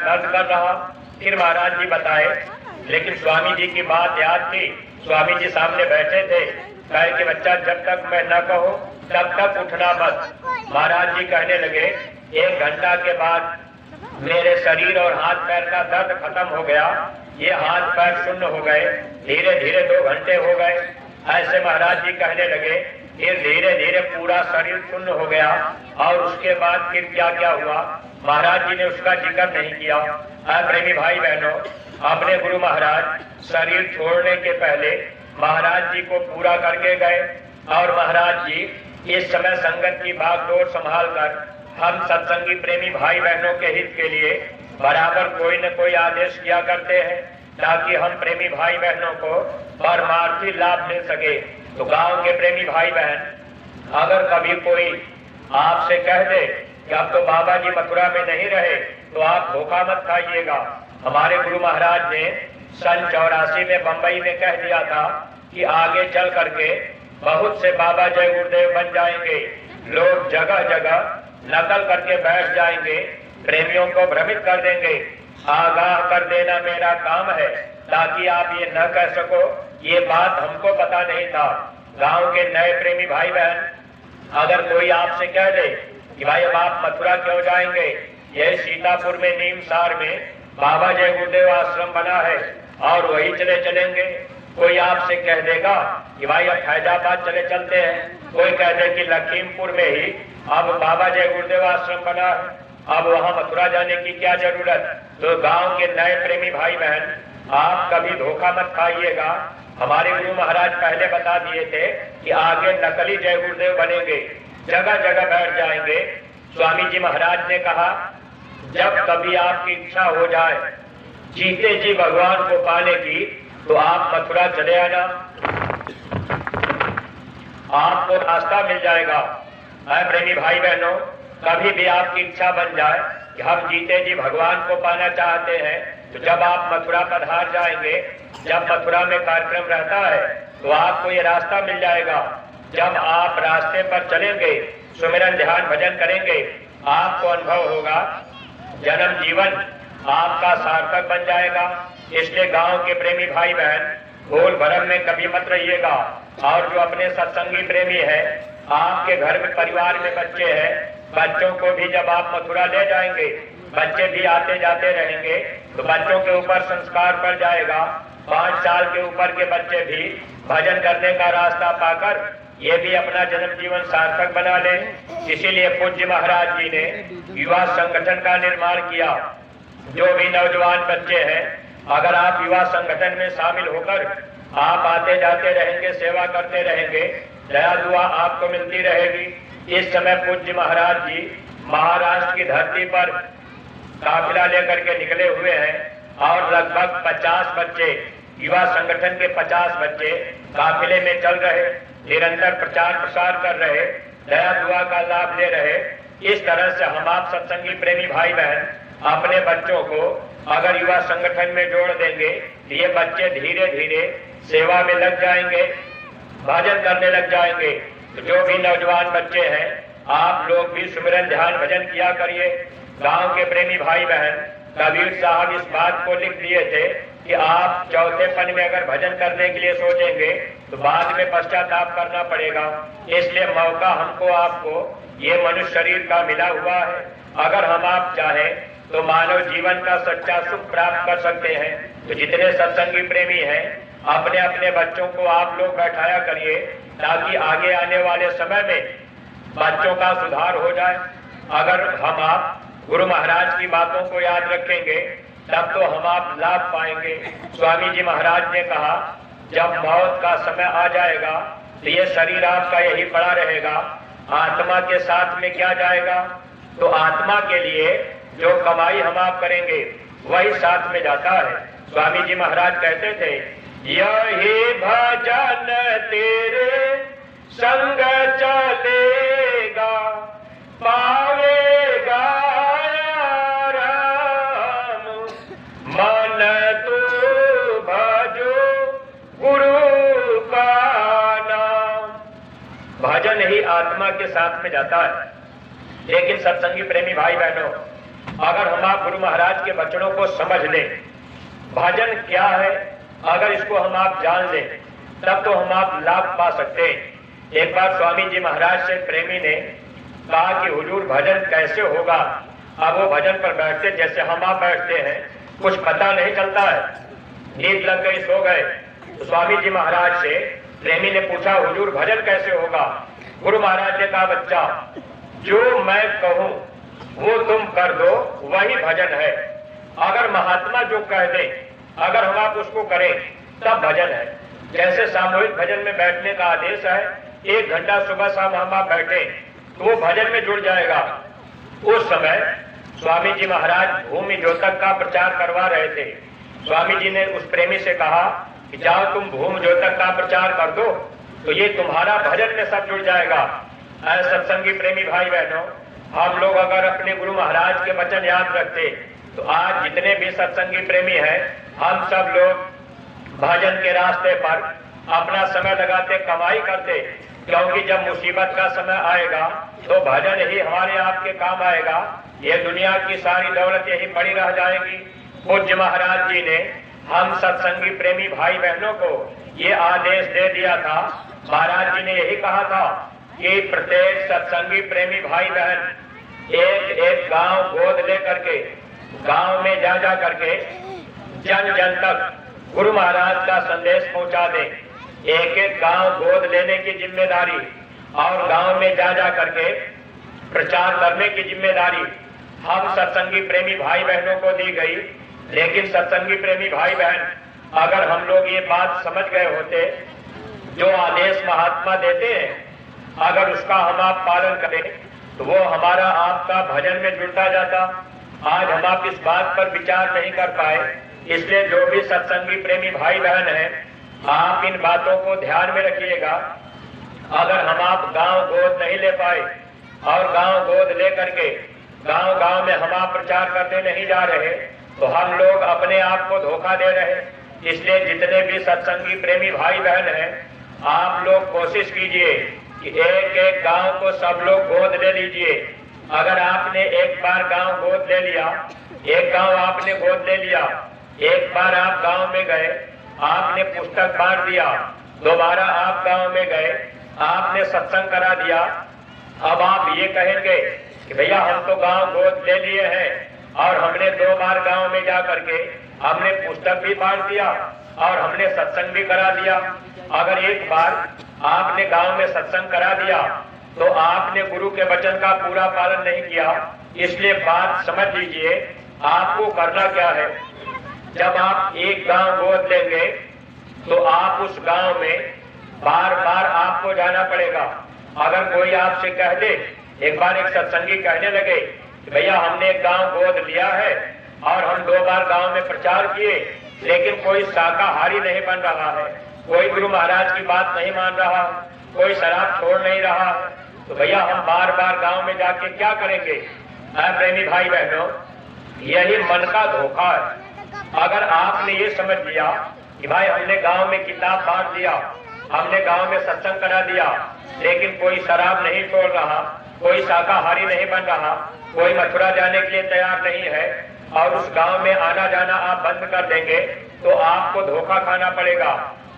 दर्द कर रहा। फिर महाराज जी बताए, लेकिन स्वामी जी की बात याद थी। स्वामी जी सामने बैठे थे, कहे कि बच्चा जब तक मैं न कहूं तब तक उठना मत। महाराज जी कहने लगे, 1 घंटा के बाद मेरे शरीर और हाथ पैर का दर्द खत्म हो गया। ये हाथ पैर शून्य हो गए। धीरे धीरे 2 घंटे हो गए। ऐसे महाराज जी कहने लगे। फिर धीरे धीरे पूरा शरीर शून्य हो गया। और उसके बाद फिर क्या क्या हुआ महाराज जी ने उसका जिक्र नहीं किया। प्रेमी भाई बहनों, अपने गुरु महाराज शरीर छोड़ने के पहले महाराज जी को पूरा करके गए। और महाराज जी इस समय संगत की भागदौड़ संभाल कर हम सत्संगी प्रेमी भाई बहनों के हित के लिए बराबर कोई न कोई आदेश किया करते हैं, ताकि हम प्रेमी भाई बहनों को परमार्थी लाभ मिल सके। तो गांव के प्रेमी भाई बहन, अगर कभी कोई आपसे कह दे कि अब तो बाबा जी मथुरा में नहीं रहे, तो आप धोखा मत खाइएगा। हमारे गुरु महाराज ने सन 84 में बंबई में कह दिया था कि आगे चल करके बहुत से बाबा जय गुरुदेव बन जाएंगे। लोग जगह जगह नकल करके बैठ जाएंगे, प्रेमियों को भ्रमित कर देंगे। आगाह कर देना मेरा काम है, ताकि आप ये न कह सको ये बात हमको पता नहीं था। गांव के नए प्रेमी भाई बहन, अगर कोई आपसे कह दे कि भाई अब आप मथुरा क्यों जाएंगे, यह सीतापुर में नीमसार में बाबा जय गुरुदेव आश्रम बना है और वही चलेंगे। कोई आपसे कह देगा कि भाई अब फैजाबाद चलते हैं। कोई कह दे कि लखीमपुर में ही अब बाबा जय गुरुदेव आश्रम बना है, अब वहां मथुरा जाने की क्या जरूरत। तो गांव के नए प्रेमी भाई बहन, आप कभी धोखा मत खाइएगा। हमारे गुरु महाराज पहले बता दिए थे कि आगे नकली जय गुरुदेव बनेंगे, जगह जगह बैठ जाएंगे। स्वामी जी महाराज ने कहा, जब कभी आपकी इच्छा हो जाए जीते जी भगवान को पाने की, तो आप मथुरा चले आना, आपको रास्ता मिल जाएगा। प्रेमी भाई बहनों, कभी भी आपकी इच्छा बन जाए कि हम जीते जी भगवान को पाना चाहते हैं, तो जब आप मथुरा पधार जाएंगे, जब मथुरा में कार्यक्रम रहता है, तो आपको ये रास्ता मिल जाएगा। जब आप रास्ते पर चलेंगे, सुमिरन ध्यान भजन करेंगे, आपको अनुभव होगा जन्म जीवन आपका सार्थक बन जाएगा। इसलिए गांव के प्रेमी भाई बहन, भूल भरम में कभी मत रहिएगा। और जो अपने सत्संगी प्रेमी है, आपके घर में परिवार में बच्चे हैं, बच्चों को भी जब आप मथुरा ले जाएंगे, बच्चे भी आते जाते रहेंगे, तो बच्चों के ऊपर संस्कार पड़ जाएगा। 5 साल के ऊपर के बच्चे भी भजन करने का रास्ता पाकर ये भी अपना जन्म जीवन सार्थक बना ले। इसीलिए पूज्य महाराज जी ने युवा संगठन का निर्माण किया। जो भी नौजवान बच्चे हैं, अगर आप युवा संगठन में शामिल होकर आप आते जाते रहेंगे, सेवा करते रहेंगे, दया दुआ आपको मिलती रहेगी। इस समय पूज्य महाराज जी महाराष्ट्र की धरती पर काफिला लेकर के निकले हुए हैं और लगभग 50 बच्चे, युवा संगठन के 50 बच्चे काफिले में चल रहे, निरंतर प्रचार प्रसार कर रहे, दया दुआ का लाभ ले रहे। इस तरह से हम आप सत्संगी प्रेमी भाई बहन अपने बच्चों को अगर युवा संगठन में जोड़ देंगे, तो ये बच्चे धीरे धीरे सेवा में लग जाएंगे, भजन करने लग जाएंगे। तो जो भी नौजवान बच्चे हैं, आप लोग भी सुमिरन ध्यान भजन किया करिए। गांव के प्रेमी भाई बहन, कबीर साहब इस बात को लिख दिए थे कि आप चौथेपन में अगर भजन करने के लिए सोचेंगे, तो बाद में पश्चाताप करना पड़ेगा। इसलिए मौका हमको आपको ये मनुष्य शरीर का मिला हुआ है। अगर हम आप चाहें तो मानव जीवन का सच्चा सुख प्राप्त कर सकते हैं। तो जितने सत्संगी प्रेमी हैं, अपने अपने बच्चों को आप लोग बैठाया करिए, ताकि आगे आने वाले समय में बच्चों का सुधार हो जाए। अगर हम आप गुरु महाराज की बातों को याद रखेंगे, तब तो हम आप लाभ पाएंगे। स्वामी जी महाराज ने कहा, जब मौत का समय आ जाएगा, तो ये शरीर आपका यही पड़ा रहेगा, आत्मा के साथ में क्या जाएगा। तो आत्मा के लिए जो कमाई हम आप करेंगे, वही साथ में जाता है। स्वामी जी महाराज कहते थे, यही भजन तेरे संग चलेगा, पावेगा राम, मन तू भजो गुरु का नाम। भजन ही आत्मा के साथ में जाता है। लेकिन सत्संगी प्रेमी भाई बहनों, अगर हम आप गुरु महाराज के वचनों को समझ लें, भजन क्या है अगर इसको हम आप जान लें, तब तो हम आप लाभ पा सकते हैं। एक बार स्वामी जी महाराज से प्रेमी ने कहा कि हुजूर भजन कैसे होगा। अब वो भजन पर बैठते जैसे हम आप बैठते हैं, कुछ पता नहीं चलता है, नींद लग गई, सो गए। तो स्वामी जी महाराज से प्रेमी ने पूछा, हुजूर भजन कैसे होगा। गुरु महाराज ने कहा, बच्चा जो मैं कहूं वो तुम कर दो, वही भजन है। अगर महात्मा जो कह दे, अगर हम आप उसको करें, तब भजन है। जैसे सामूहिक भजन में बैठने का आदेश है, 1 घंटा सुबह शाम हम आप बैठे तो वो भजन में जुड़ जाएगा। उस समय स्वामी जी महाराज भूमि ज्योतक का प्रचार करवा रहे थे। स्वामी जी ने उस प्रेमी से कहा कि जाओ तुम भूमि ज्योतक का प्रचार कर दो, तो ये तुम्हारा भजन में सब जुड़ जाएगा। ऐसे सत्संगी प्रेमी भाई बहनों, हम लोग अगर अपने गुरु महाराज के वचन याद रखते तो आज जितने भी सत्संगी प्रेमी हैं, हम सब लोग भजन के रास्ते पर अपना समय लगाते, कमाई करते, क्योंकि जब मुसीबत का समय आएगा तो भजन ही हमारे आपके काम आएगा। ये दुनिया की सारी दौलत यही पड़ी रह जाएगी। पूज्य महाराज जी ने हम सत्संगी प्रेमी भाई बहनों को ये आदेश दे दिया था। महाराज जी ने यही कहा था कि प्रत्येक सत्संगी प्रेमी भाई बहन एक एक गांव गोद लेकर के गांव में जा करके जन जन तक गुरु महाराज का संदेश पहुंचा दे। एक एक गांव गोद लेने की जिम्मेदारी और गांव में जा करके प्रचार करने की जिम्मेदारी हम सत्संगी प्रेमी भाई बहनों को दी गई। लेकिन सत्संगी प्रेमी भाई बहन अगर हम लोग ये बात समझ गए होते, जो आदेश महात्मा देते हैं अगर उसका हम आप पालन करें तो वो हमारा आपका भजन में जुड़ता जाता। आज हम आप इस बात पर विचार नहीं कर पाए, इसलिए जो भी सत्संगी प्रेमी भाई बहन हैं, आप इन बातों को ध्यान में रखिएगा। अगर हम आप गांव गोद नहीं ले पाए और गांव गोद ले करके गांव गांव में हम आप प्रचार करने नहीं जा रहे तो हम लोग अपने आप को धोखा दे रहे। इसलिए जितने भी सत्संगी प्रेमी भाई बहन हैं, आप लोग कोशिश कीजिए कि एक एक गांव को सब लोग गोद ले लीजिए। अगर आपने एक बार गांव गोद ले लिया, एक गांव आपने गोद ले लिया, एक बार आप गांव में गए, आपने पुस्तक बांट दिया, दोबारा आप गांव में गए, आपने सत्संग करा दिया। अब आप ये कहेंगे कि भैया हम तो गांव गोद ले लिए हैं और हमने 2 बार गांव में जा करके हमने पुस्तक भी बांट दिया और हमने सत्संग भी करा दिया। अगर एक बार आपने गांव में सत्संग करा दिया तो आपने गुरु के वचन का पूरा पालन नहीं किया। इसलिए बात समझ लीजिए, आपको करना क्या है। जब आप एक गांव गोद लेंगे तो आप उस गांव में बार बार आपको जाना पड़ेगा। अगर कोई आपसे कह दे, एक बार एक सत्संगी कहने लगे कि भैया हमने एक गांव गोद लिया है और हम 2 बार गांव में प्रचार किए, लेकिन कोई शाकाहारी नहीं बन रहा है, कोई गुरु महाराज की बात नहीं मान रहा, कोई शराब छोड़ नहीं रहा, तो भैया हम बार बार गांव में जाके क्या करेंगे। प्रेमी भाई बहनों, यही मन का धोखा है। अगर आपने ये समझ लिया कि भाई हमने गांव में किताब बांट दिया, हमने गांव में सत्संग करा दिया, लेकिन कोई शराब नहीं छोड़ रहा, कोई शाकाहारी नहीं बन रहा, कोई मथुरा जाने के लिए तैयार नहीं है और उस गांव में आना जाना आप बंद कर देंगे, तो आपको धोखा खाना पड़ेगा।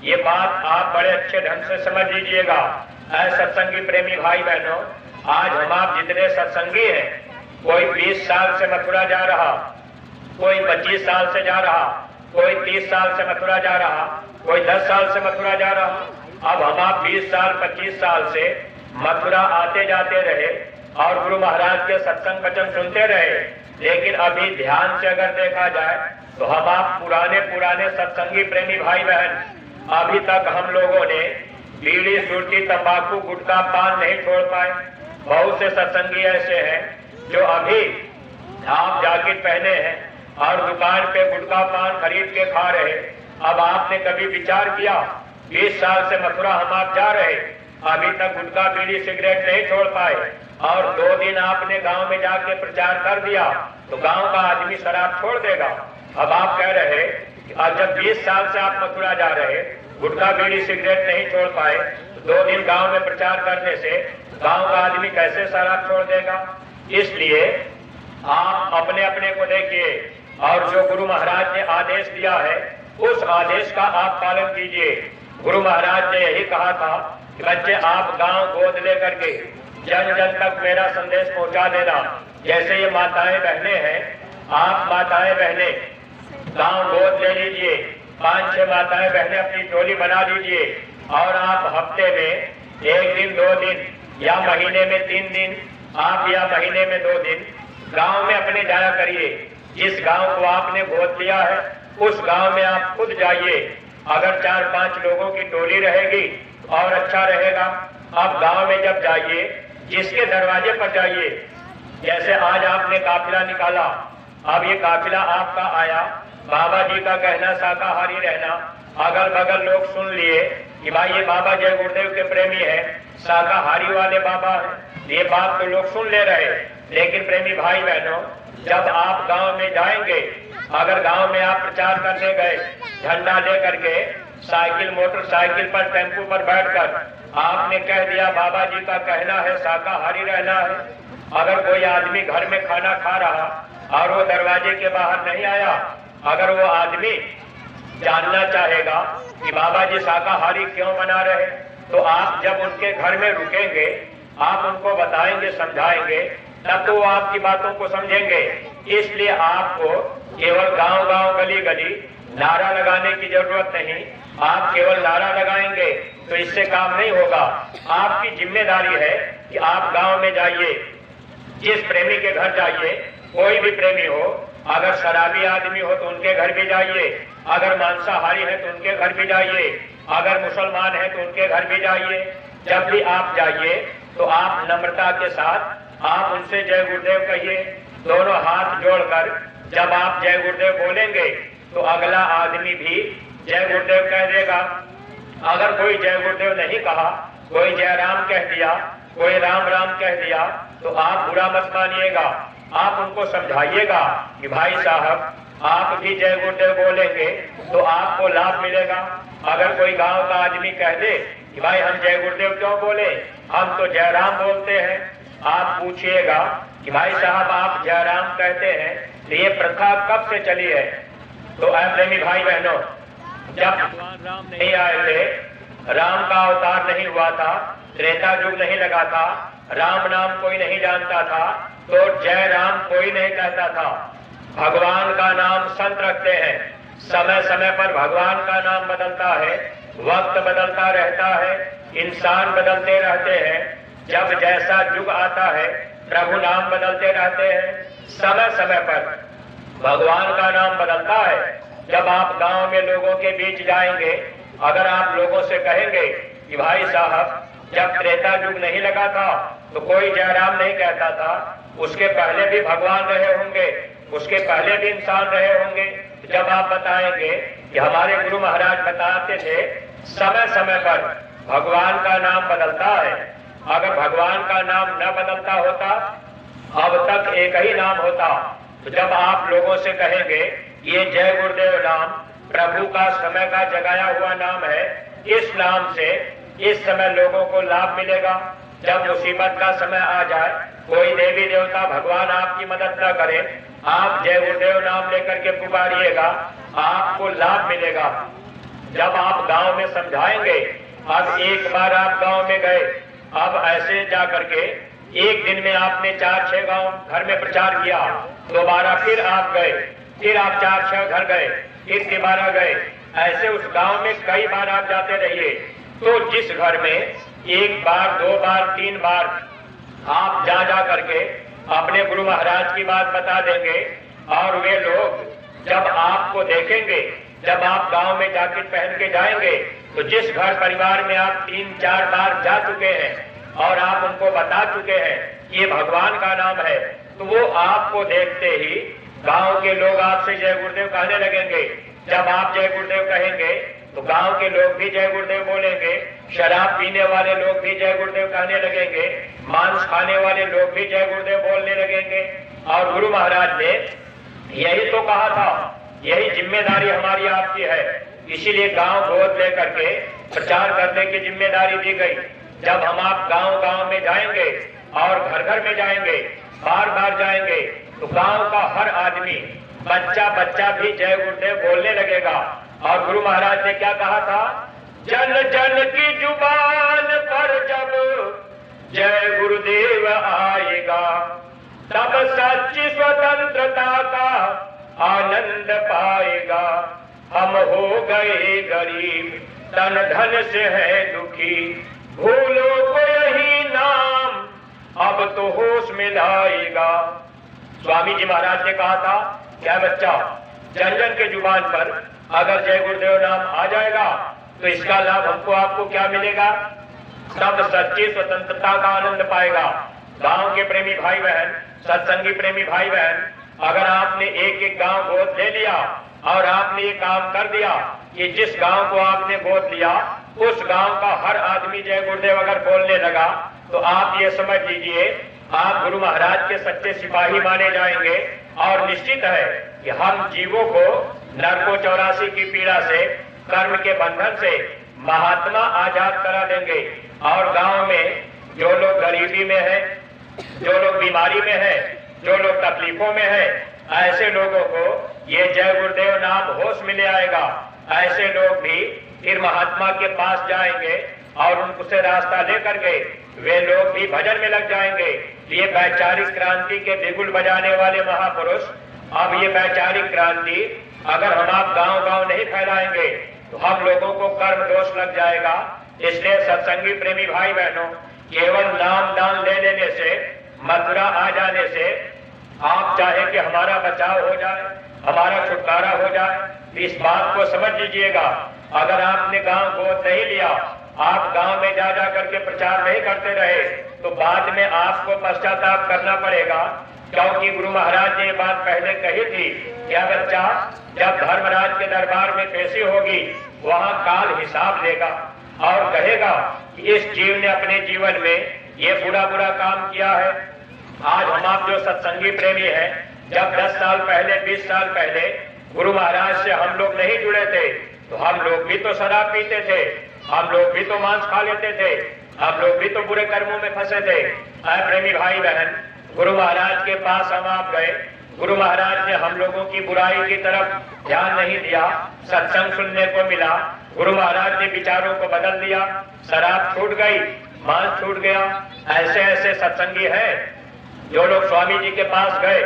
ये बात आप बड़े अच्छे ढंग से समझ लीजिएगा। सत्संगी प्रेमी भाई बहनों, आज हम आप जितने सत्संगी हैं, कोई 20 साल से मथुरा जा रहा, कोई 25 साल से जा रहा, कोई 30 साल से मथुरा जा रहा, कोई 10 साल से मथुरा जा रहा। अब हम आप 20 साल 25 साल से मथुरा आते जाते रहे और गुरु महाराज के सत्संग वचन सुनते रहे, लेकिन अभी ध्यान से अगर देखा जाए तो हम आप पुराने सत्संगी प्रेमी भाई बहन अभी तक हम लोगों ने बीड़ी, सुर्ती, तंबाकू, गुटखा, पान नहीं छोड़ पाए। बहुत से सत्संगी ऐसे हैं जो अभी आप जैकेट पहने हैं और दुकान पे गुटखा पान खरीद के खा रहे। अब आपने कभी विचार किया, 20 साल से मथुरा हम आप जा रहे, अभी तक गुटखा, बीड़ी, सिगरेट नहीं छोड़ पाए और 2 दिन आपने गांव में जाके प्रचार कर दिया तो गांव का आदमी शराब छोड़ देगा। अब आप कह रहे कि जब 20 साल से आप मथुरा जा रहे, गुटखा, बीड़ी, सिगरेट नहीं छोड़ पाए, तो 2 दिन गांव में प्रचार करने से गांव का आदमी कैसे शराब छोड़ देगा। इसलिए आप अपने अपने को देखिए और जो गुरु महाराज ने आदेश दिया है उस आदेश का आप पालन कीजिए। गुरु महाराज ने यही कहा था कि बच्चे आप गांव गोद लेकर के जन जन तक मेरा संदेश पहुंचा देना। जैसे ये माताएं बहनें हैं, आप माताएं बहनें गांव गोद ले लीजिए, 5-6 माताएं बहनें अपनी टोली बना लीजिए और आप हफ्ते में 1 दिन 2 दिन या महीने में 3 दिन आप या महीने में 2 दिन गांव में अपने जाया करिए। जिस गांव को आपने गोद लिया है उस गांव में आप खुद जाइए। अगर 4-5 लोगों की टोली रहेगी और अच्छा रहेगा। अब गांव में जब जाइए, जिसके दरवाजे पर जाइए, जैसे आज आपने काफिला निकाला, अब ये काफिला आपका आया, बाबा जी का कहना शाकाहारी रहना, अगल बगल लोग सुन लिए कि भाई ये बाबा जय गुरुदेव के प्रेमी है, शाकाहारी वाले बाबा है, ये बात तो लोग सुन ले रहे। लेकिन प्रेमी भाई बहनों, जब आप गांव में जाएंगे, अगर गांव में आप प्रचार करने गए, झंडा लेकर के साइकिल मोटरसाइकिल पर टेम्पो पर बैठकर आपने कह दिया बाबा जी का कहना है शाकाहारी रहना है, अगर कोई आदमी घर में खाना खा रहा और वो दरवाजे के बाहर नहीं आया, अगर वो आदमी जानना चाहेगा कि बाबा जी शाकाहारी क्यों बना रहे, तो आप जब उनके घर में रुकेंगे, आप उनको बताएंगे, समझाएंगे, तब तो वो आपकी बातों को समझेंगे। इसलिए आपको केवल गांव गांव गली गली नारा लगाने की जरूरत नहीं। आप केवल नारा लगाएंगे तो इससे काम नहीं होगा। आपकी जिम्मेदारी है कि आप गांव में जाइए, जिस प्रेमी के घर जाइए, कोई भी प्रेमी हो, अगर शराबी आदमी हो तो उनके घर भी जाइए, अगर मांसाहारी है तो उनके घर भी जाइए, अगर मुसलमान है तो उनके घर भी जाइए। जब भी आप जाइए तो आप नम्रता के साथ आप उनसे जय गुरुदेव कहिए, दोनों हाथ जोड़कर जब आप जय गुरुदेव बोलेंगे तो अगला आदमी भी जय गुरुदेव कह देगा। अगर कोई जय गुरुदेव नहीं कहा, कोई जय राम कह दिया, कोई राम राम कह दिया, तो आप बुरा मत मानिएगा। आप उनको समझाइएगा कि भाई साहब आप भी जय गुरुदेव बोलेंगे तो आपको लाभ मिलेगा। अगर कोई गांव का आदमी कह दे कि भाई हम जय गुरुदेव क्यों बोले, हम तो जय राम बोलते हैं, आप पूछिएगा कि भाई साहब आप जय राम कहते हैं तो ये प्रथा कब से चली है। तो प्रेमी भाई बहनों, जब भगवान राम नहीं आए थे, राम का अवतार नहीं हुआ था, त्रेता युग नहीं लगा था, राम नाम कोई नहीं जानता था, तो जय राम कोई नहीं कहता था। भगवान का नाम संत रखते हैं, समय समय पर भगवान का नाम बदलता है, वक्त बदलता रहता है, इंसान बदलते रहते हैं, जब जैसा युग आता है प्रभु नाम बदलते रहते हैं। समय समय पर भगवान का नाम बदलता है। जब आप गांव में लोगों के बीच जाएंगे, अगर आप लोगों से कहेंगे कि भाई साहब जब त्रेता युग नहीं लगा था तो कोई जयराम नहीं कहता था, उसके पहले भी भगवान रहे होंगे, उसके पहले भी इंसान रहे होंगे। जब आप बताएंगे कि हमारे गुरु महाराज बताते थे समय समय पर भगवान का नाम बदलता है, अगर भगवान का नाम न बदलता होता अब तक एक ही नाम होता। तो जब आप लोगों से कहेंगे ये जय गुरुदेव नाम प्रभु का समय का जगाया हुआ नाम है, इस नाम से इस समय लोगों को लाभ मिलेगा। जब मुसीबत का समय आ जाए, कोई देवी देवता भगवान आपकी मदद न करे, आप जय गुरुदेव नाम लेकर के पुकारिएगा, आपको लाभ मिलेगा। जब आप गांव में समझाएंगे, अब एक बार आप गांव में गए, अब ऐसे जा करके एक दिन में आपने 4-6 गांव घर में प्रचार किया, दोबारा फिर आप गए, फिर आप 4-6 घर गए, फिर दोबारा गए, ऐसे उस गांव में कई बार आप जाते रहिए। तो जिस घर में 1 बार 2 बार 3 बार आप जा करके अपने गुरु महाराज की बात बता देंगे और वे लोग जब आपको देखेंगे, जब आप गांव में जैकेट पहन के जाएंगे, तो जिस घर परिवार में आप 3-4 बार जा चुके हैं और आप उनको बता चुके हैं कि ये भगवान का नाम है, तो वो आपको देखते ही गांव के लोग आपसे जय गुरुदेव कहने लगेंगे। जब आप जय गुरुदेव कहेंगे तो गांव के लोग भी जय गुरुदेव बोलेंगे, शराब पीने वाले लोग भी जय गुरुदेव कहने लगेंगे, मांस खाने वाले लोग भी जय गुरुदेव बोलने लगेंगे। और गुरु महाराज ने यही तो कहा था, यही जिम्मेदारी हमारी आपकी है, इसीलिए गांव गोद लेकर के प्रचार करने की जिम्मेदारी दी गई। जब हम आप गांव गांव में जाएंगे और घर घर में जाएंगे, बार बार जाएंगे, तो गांव का हर आदमी, बच्चा बच्चा भी जय गुरुदेव बोलने लगेगा। और गुरु महाराज ने क्या कहा था? जन जन की जुबान पर जब जय गुरुदेव आएगा, तब सच्ची स्वतंत्रता का आनंद पाएगा। हम हो गए गरीब, तन धन से है दुखी, भूलो को यही नाम अब तो होश में लाएगा। स्वामी जी महाराज ने कहा था, क्या बच्चा, जन जन के जुबान पर अगर जय गुरुदेव नाम आ जाएगा तो इसका लाभ हमको आपको क्या मिलेगा? सब सच्ची स्वतंत्रता का आनंद पाएगा। गांव के प्रेमी भाई बहन, सत्संगी प्रेमी भाई बहन, अगर आपने एक एक गांव गोद ले लिया और आपने ये काम कर दिया कि जिस गांव को आपने गोद लिया उस गांव का हर आदमी जय गुरुदेव अगर बोलने लगा, तो आप ये समझ लीजिए आप गुरु महाराज के सच्चे सिपाही माने जाएंगे। और निश्चित है कि हम जीवों को नरको 84 की पीड़ा से, कर्म के बंधन से महात्मा आजाद करा देंगे। और गांव में जो लोग गरीबी में है, जो लोग बीमारी में है, जो लोग तकलीफों में है, ऐसे लोगों को ये जय गुरुदेव नाम होश में ले आएगा। ऐसे लोग भी फिर महात्मा के पास जाएंगे और उनसे रास्ता लेकर के वे लोग भी भजन में लग जाएंगे। ये वैचारिक क्रांति के बिगुल बजाने वाले महापुरुष, अब ये वैचारिक क्रांति अगर हम आप गांव गांव नहीं फैलाएंगे तो हम लोगों को कर्म दोष लग जाएगा। इसलिए सत्संगी प्रेमी भाई बहनों, केवल नाम दान ले लेने से, मथुरा आ जाने से आप चाहे कि हमारा बचाव हो जाए, हमारा छुटकारा हो जाए, इस बात को समझ लीजिएगा। अगर आपने गांव गोद नहीं लिया, आप गांव में जा जा करके प्रचार नहीं करते रहे, तो बाद में आपको पश्चाताप करना पड़ेगा। क्योंकि गुरु महाराज ने ये बात पहले कही थी, क्या बच्चा, जब धर्मराज के दरबार में पेशी होगी वहां काल हिसाब लेगा और कहेगा कि इस जीव ने अपने जीवन में ये बुरा बुरा काम किया है। आज हम आप जो सत्संगी प्रेमी हैं, जब 10 साल पहले, 20 साल पहले गुरु महाराज से हम लोग नहीं जुड़े थे तो हम लोग भी तो शराब पीते थे, हम लोग भी तो मांस खा लेते थे, हम लोग भी तो बुरे कर्मों में फंसे थे। प्रेमी भाई बहन, गुरु महाराज के पास हम आप गए, गुरु महाराज ने हम लोगों की बुराई की तरफ ध्यान नहीं दिया, सत्संग सुनने को मिला, गुरु महाराज ने विचारों को बदल दिया, शराब छूट गई, मांस छूट गया। ऐसे ऐसे सत्संगी है जो लोग स्वामी जी के पास गए,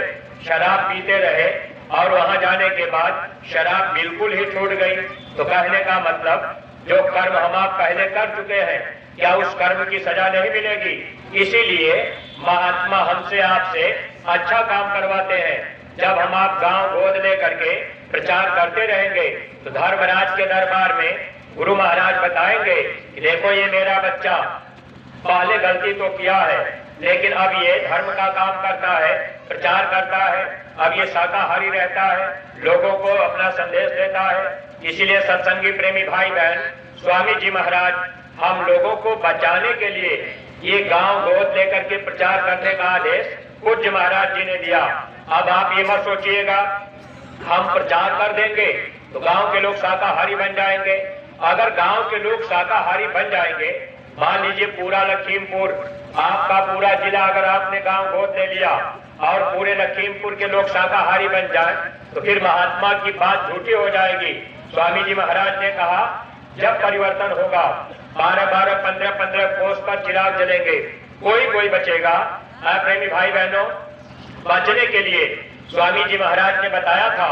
शराब पीते रहे और वहां जाने के बाद शराब बिल्कुल ही छूट गई। तो कहने का मतलब जो कर्म हम आप पहले कर चुके हैं, क्या उस कर्म की सजा नहीं मिलेगी? इसीलिए महात्मा हमसे आपसे अच्छा काम करवाते हैं। जब हम आप गांव गोद ले करके प्रचार करते रहेंगे तो धर्मराज के दरबार में गुरु महाराज बताएंगे कि देखो ये मेरा बच्चा पहले गलती तो किया है, लेकिन अब ये धर्म का काम करता है, प्रचार करता है, अब ये शाकाहारी रहता है, लोगों को अपना संदेश देता है। इसीलिए सत्संगी प्रेमी भाई बहन, स्वामी जी महाराज हम लोगों को बचाने के लिए ये गांव गोद लेकर के प्रचार करने का आदेश पूज्य महाराज जी ने दिया। अब आप ये मत सोचिएगा हम प्रचार कर देंगे तो गांव के लोग शाकाहारी बन जाएंगे। अगर गांव के लोग शाकाहारी बन जाएंगे, मान लीजिए पूरा लखीमपुर, आपका पूरा जिला अगर आपने गांव गोद ले लिया और पूरे लखीमपुर के लोग शाकाहारी बन जाए तो फिर महात्मा की बात झूठी हो जाएगी। स्वामी जी महाराज ने कहा जब परिवर्तन होगा 12-12, 15-15 कोस पर चिराग जलेंगे, कोई बचेगा। प्रेमी भाई बहनों, बचने के लिए स्वामी जी महाराज ने बताया था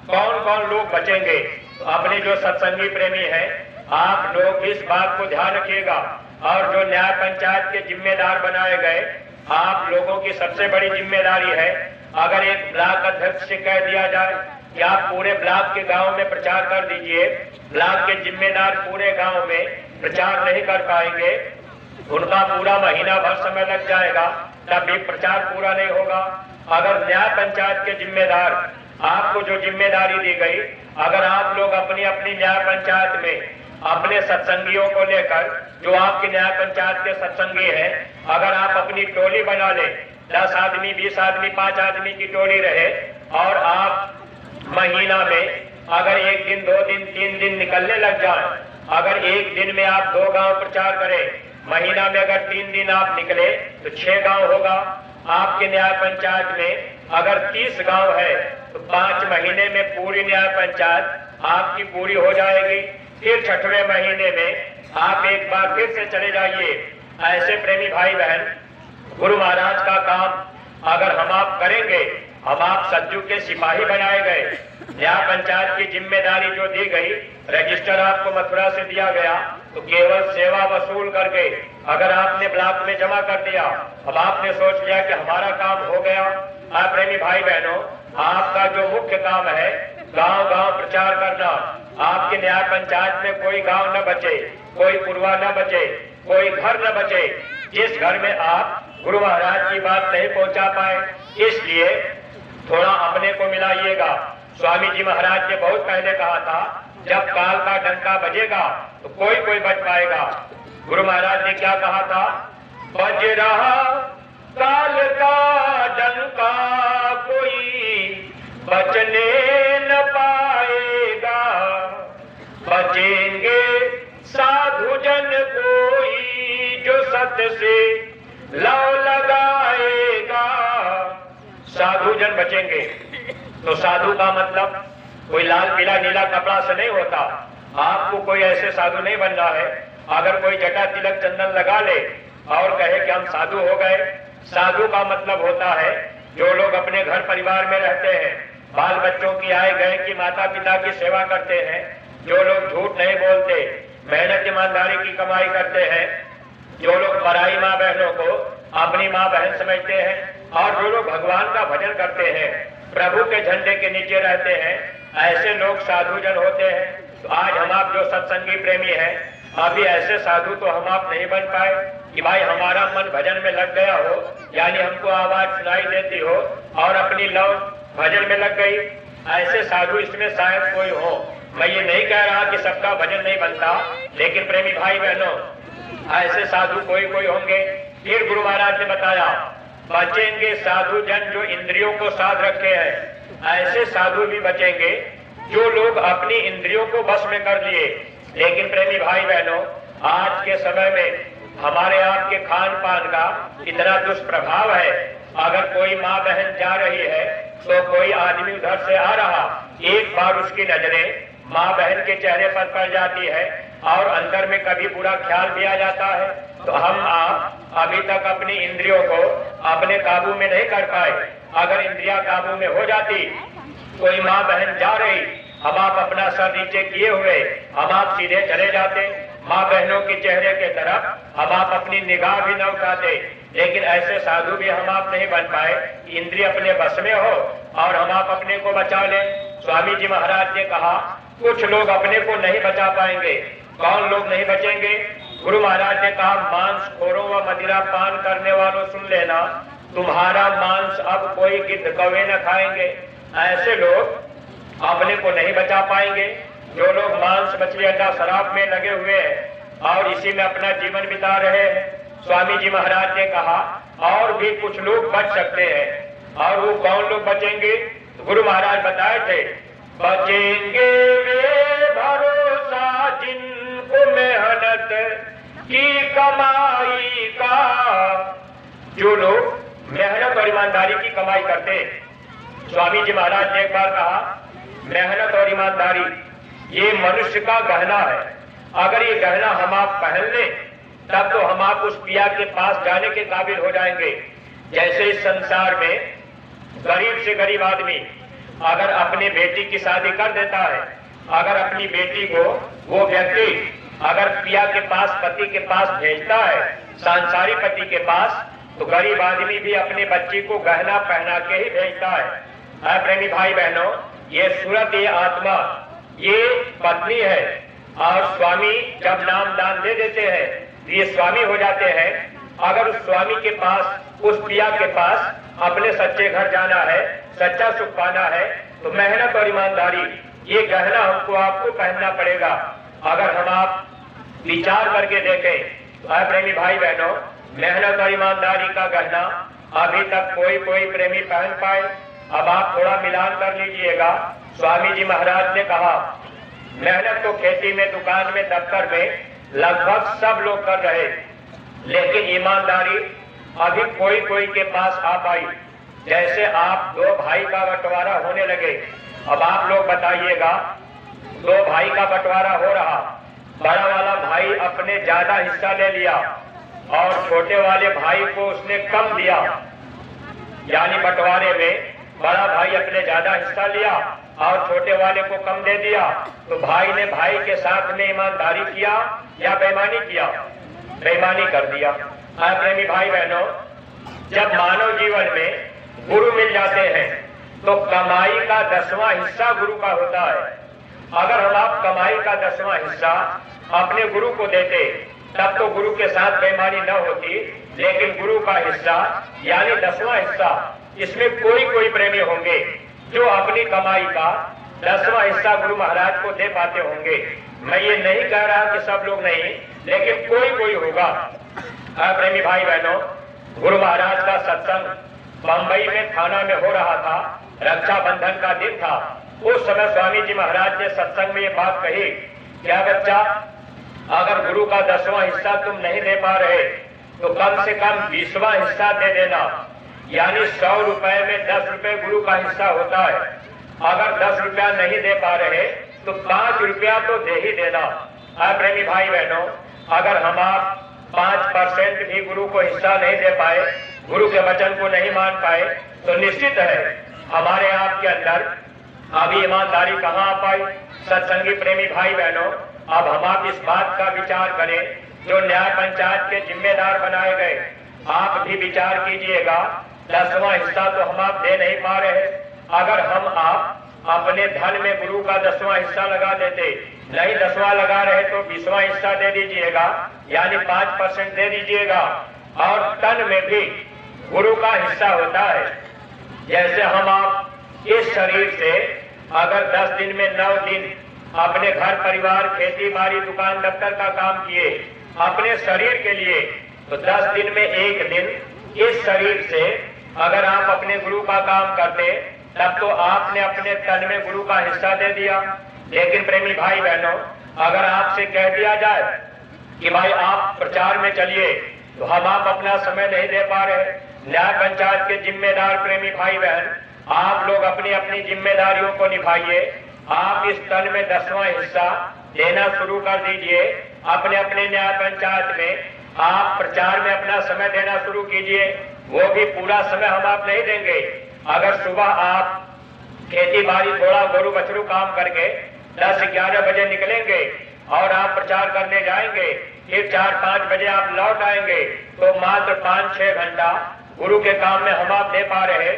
कौन कौन लोग बचेंगे। तो अपने जो सत्संगी प्रेमी हैं, आप लोग इस बात को ध्यान रखिएगा। और जो न्याय पंचायत के जिम्मेदार बनाए गए, आप लोगों की सबसे बड़ी जिम्मेदारी है, अगर एक ब्लॉक अध्यक्ष से कह दिया जाए कि आप पूरे ब्लॉक के गांव में प्रचार कर दीजिए, ब्लॉक के जिम्मेदार पूरे गांव में प्रचार नहीं कर पाएंगे, उनका पूरा महीना भर समय लग जाएगा, तब भी प्रचार पूरा नहीं होगा। अगर न्याय पंचायत के जिम्मेदार, आपको जो जिम्मेदारी दी गई, अगर आप लोग अपनी अपनी न्याय पंचायत में अपने सत्संगियों को लेकर, जो आपकी न्याय पंचायत के सत्संगी हैं, अगर आप अपनी टोली बना ले, 10 आदमी, 20 आदमी, 5 आदमी की टोली रहे और आप महीना में अगर 1 दिन, 2 दिन, 3 दिन निकलने लग जाए, अगर एक दिन में आप 2 गांव प्रचार करें, महीना में अगर 3 दिन आप निकले तो 6 गांव होगा। आपके न्याय पंचायत में अगर 30 गांव है तो 5 महीने में पूरी न्याय पंचायत आपकी पूरी हो जाएगी। फिर 6वें महीने में आप एक बार फिर से चले जाइए। ऐसे प्रेमी भाई बहन, गुरु महाराज का काम अगर हम आप करेंगे, हम आप सज्जू के सिपाही बनाए गए। न्याय पंचायत की जिम्मेदारी जो दी गई, रजिस्टर आपको मथुरा से दिया गया, तो केवल सेवा वसूल करके अगर आपने ब्लॉक में जमा कर दिया, अब आपने सोच लिया कि हमारा काम हो गया। आप प्रेमी भाई बहनों, आपका जो मुख्य काम है गांव गांव प्रचार करना। आपके न्याय पंचायत में कोई गांव न बचे, कोई कुरवा न बचे, कोई घर न बचे जिस घर में आप गुरु महाराज की बात नहीं पहुंचा पाए। इसलिए थोड़ा अपने को मिलाइएगा। स्वामी जी महाराज ने बहुत पहले कहा था, जब काल का डंका बजेगा तो कोई कोई बच पाएगा। गुरु महाराज ने क्या कहा था? बज रहा काल का डंका, कोई बचने न पाएगा। बचेंगे साधु जन कोई, जो सत्य से लव लगाएगा। साधु जन बचेंगे, तो साधु का मतलब कोई लाल पीला नीला कपड़ा से नहीं होता। आपको कोई ऐसे साधु नहीं बनना है। अगर कोई जटा तिलक चंदन लगा ले और कहे कि हम साधु हो गए, साधु का मतलब होता है जो लोग अपने घर परिवार में रहते हैं, बाल बच्चों की आए गए की माता पिता की सेवा करते हैं, जो लोग झूठ नहीं बोलते, मेहनत ईमानदारी की कमाई करते हैं, जो लोग पराई माँ बहनों को अपनी माँ बहन समझते हैं, और जो लोग भगवान का भजन करते हैं, प्रभु के झंडे के नीचे रहते हैं, ऐसे लोग साधु जन होते हैं। तो आज हम आप जो सत्संगी प्रेमी हैं, अभी ऐसे साधु तो हम आप नहीं बन पाए कि भाई हमारा मन भजन में लग गया हो, यानी हमको आवाज सुनाई देती हो और अपनी लव भजन में लग गई। ऐसे साधु इसमें शायद कोई हो। मैं ये नहीं कह रहा कि सबका भजन नहीं बनता, लेकिन प्रेमी भाई बहनों, ऐसे साधु कोई कोई होंगे। फिर गुरु महाराज ने बताया, बचेंगे साधु जन जो इंद्रियों को साध रखे हैं। ऐसे साधु भी बचेंगे जो लोग अपनी इंद्रियों को बस में कर लिए। लेकिन प्रेमी भाई बहनों, आज के समय में हमारे आपके खान पान का इतना दुष्प्रभाव है। अगर कोई माँ बहन जा रही है तो कोई आदमी उधर से आ रहा, एक बार उसकी नजरें माँ बहन के चेहरे पर पड़ जाती है और अंदर में कभी बुरा ख्याल भी आ जाता है। तो हम आप अभी तक अपनी इंद्रियों को अपने काबू में नहीं कर पाए। अगर इंद्रियां काबू में हो जाती, कोई माँ बहन जा रही, हम आप अपना सर नीचे किए हुए हम आप सीधे चले जाते, माँ बहनों के चेहरे के तरफ हम आप अपनी निगाह भी न उठाते। लेकिन ऐसे साधु भी हम आप नहीं बन पाए, इंद्रिय अपने बस में हो और हम आप अपने को बचा ले। स्वामी जी महाराज ने कहा, कुछ लोग अपने को नहीं बचा पाएंगे। कौन लोग नहीं बचेंगे? गुरु महाराज ने कहा, मांस खोरों व मदिरा पान करने वालों सुन लेना, तुम्हारा मांस अब कोई गिद्ध कौवे न खाएंगे। ऐसे लोग अपने को नहीं बचा पाएंगे। जो लोग मांस मछली अंडा शराब में लगे हुए हैं और इसी में अपना जीवन बिता रहे हैं, स्वामी जी महाराज ने कहा और भी कुछ लोग बच सकते हैं। और वो कौन लोग बचेंगे? तो गुरु महाराज बताए थे, बचेंगे वे भरोसा जिनको मेहनत की कमाई का। जो लोग मेहनत और ईमानदारी की कमाई करते हैं। स्वामी जी महाराज ने एक बार कहा, मेहनत और ईमानदारी ये मनुष्य का गहना है। अगर ये गहना हम आप पहन लें, तब तो हम आप उस पिया के पास जाने के काबिल हो जाएंगे। जैसे इस संसार में गरीब से गरीब आदमी अगर अपनी बेटी की शादी कर देता है, अगर अपनी बेटी को वो व्यक्ति अगर पिया के पास, पति के पास भेजता है, सांसारिक पति के पास, तो गरीब आदमी भी अपने बच्ची को गहना पहना के ही भेजता है। प्रेमी भाई बहनों, ये सूरत, ये आत्मा, ये पत्नी है। और स्वामी जब नाम दान दे देते हैं तो ये स्वामी हो जाते हैं। अगर उस स्वामी के पास, उस पिया के पास अपने सच्चे घर जाना है, सच्चा सुख पाना है, तो मेहनत और ईमानदारी ये गहना हमको आपको पहनना पड़ेगा। अगर हम आप विचार करके देखें तो प्रेमी भाई बहनों, मेहनत और ईमानदारी का गहना अभी तक कोई कोई प्रेमी पहन पाए। अब आप थोड़ा मिलान कर लीजिएगा। स्वामी जी महाराज ने कहा, मेहनत तो खेती में, दुकान में, दफ्तर में लगभग सब लोग कर रहे, लेकिन ईमानदारी अभी कोई कोई के पास आ पाई। जैसे आप दो भाई का बंटवारा होने लगे, अब आप लोग बताइएगा, दो भाई का बंटवारा हो रहा, बड़ा वाला भाई अपने ज्यादा हिस्सा ले लिया और छोटे वाले भाई को उसने कम दिया, यानी बंटवारे में बड़ा भाई अपने ज्यादा हिस्सा लिया और छोटे वाले को कम दे दिया, तो भाई ने भाई के साथ में ईमानदारी किया या बेईमानी किया? बेईमानी कर दिया। प्रेमी भाई बहनों, जब मानव जीवन में गुरु मिल जाते हैं तो कमाई का 10वां हिस्सा गुरु का होता है। अगर हम आप कमाई का 10वां हिस्सा अपने गुरु को देते तब तो गुरु के साथ बेईमानी न होती, लेकिन गुरु का हिस्सा यानी 10वां हिस्सा, इसमें कोई प्रेमी होंगे जो अपनी कमाई का 10वां हिस्सा गुरु महाराज को दे पाते होंगे। मैं ये नहीं कह रहा कि सब लोग नहीं, लेकिन कोई होगा। प्रेमी भाई बहनों, गुरु महाराज का सत्संग बंबई में थाना में हो रहा था, रक्षाबंधन का दिन था। उस समय स्वामी जी महाराज ने सत्संग में ये बात कही, क्या बच्चा, अगर गुरु का 10वां हिस्सा तुम नहीं दे पा रहे तो कम से कम 20वां हिस्सा दे देना, यानी 100 रुपए में 10 रुपए गुरु का हिस्सा होता है। अगर 10 रुपया नहीं दे पा रहे तो 5 रुपया तो दे ही देना। प्रेमी भाई बहनों, अगर हम आप 5% भी गुरु को हिस्सा नहीं दे पाए, गुरु के वचन को नहीं मान पाए, तो निश्चित है हमारे आपके अंदर अभी ईमानदारी कहाँ आ पाई। सत्संगी प्रेमी भाई बहनों, अब हम आप इस बात का विचार करें, जो न्याय पंचायत के जिम्मेदार बनाए गए, आप भी विचार कीजिएगा, 10वां हिस्सा तो हम आप दे नहीं पा रहे। अगर हम आप अपने धन में गुरु का 10वां हिस्सा लगा देते, नहीं 10वां लगा रहे तो 20वां हिस्सा दे दीजिएगा, यानी 5% दे दीजिएगा। और तन में भी गुरु का हिस्सा होता है। जैसे हम आप इस शरीर से अगर 10 दिन में 9 दिन अपने घर परिवार खेती बाड़ी दुकान दफ्तर का काम किए अपने शरीर के लिए, तो 10 दिन में 1 दिन इस शरीर से अगर आप अपने गुरु का काम करते तब तो आपने अपने तन में गुरु का हिस्सा दे दिया। लेकिन प्रेमी भाई बहनों, अगर आपसे कह दिया जाए कि भाई आप प्रचार में चलिए, तो हम आप अपना समय नहीं दे पा रहे। न्याय पंचायत के जिम्मेदार प्रेमी भाई बहन, आप लोग अपनी अपनी जिम्मेदारियों को निभाइए। आप इस तन में 10वां हिस्सा देना शुरू कर दीजिए। अपने अपने न्याय पंचायत में आप प्रचार में अपना समय देना शुरू कीजिए। वो भी पूरा समय हम आप नहीं देंगे। अगर सुबह आप खेती बाड़ी थोड़ा गोरु बछरू काम करके 10-11 बजे निकलेंगे और आप प्रचार करने जाएंगे, फिर 4-5 बजे आप लौट आएंगे, तो मात्र 5-6 घंटा गुरु के काम में हम आप दे पा रहे।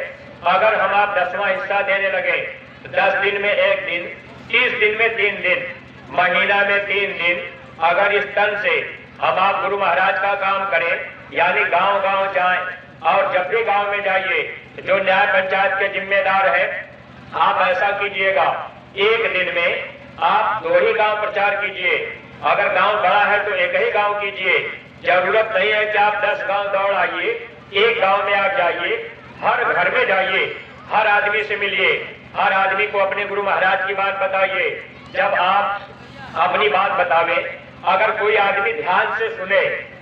अगर हम आप 10वां हिस्सा देने लगे तो 10 दिन में 1 दिन, 30 दिन में 3 दिन, महीना में 3 दिन अगर इस तन से हम आप गुरु महाराज का काम करें, यानी गांव गांव जाएं, और जब भी गांव में जाइए जो न्याय पंचायत के जिम्मेदार है, आप ऐसा कीजिएगा, 1 दिन में आप 2 ही गांव प्रचार कीजिए। अगर गांव बड़ा है तो 1 ही गांव कीजिए। जरूरत नहीं है कि आप 10 गांव दौड़ आइए। 1 गांव में आप जाइए, हर घर में जाइए, हर आदमी से मिलिए, हर आदमी को अपने गुरु महाराज की बात बताइए। जब आप अपनी बात बतावे, अगर कोई आदमी ध्यान से सुने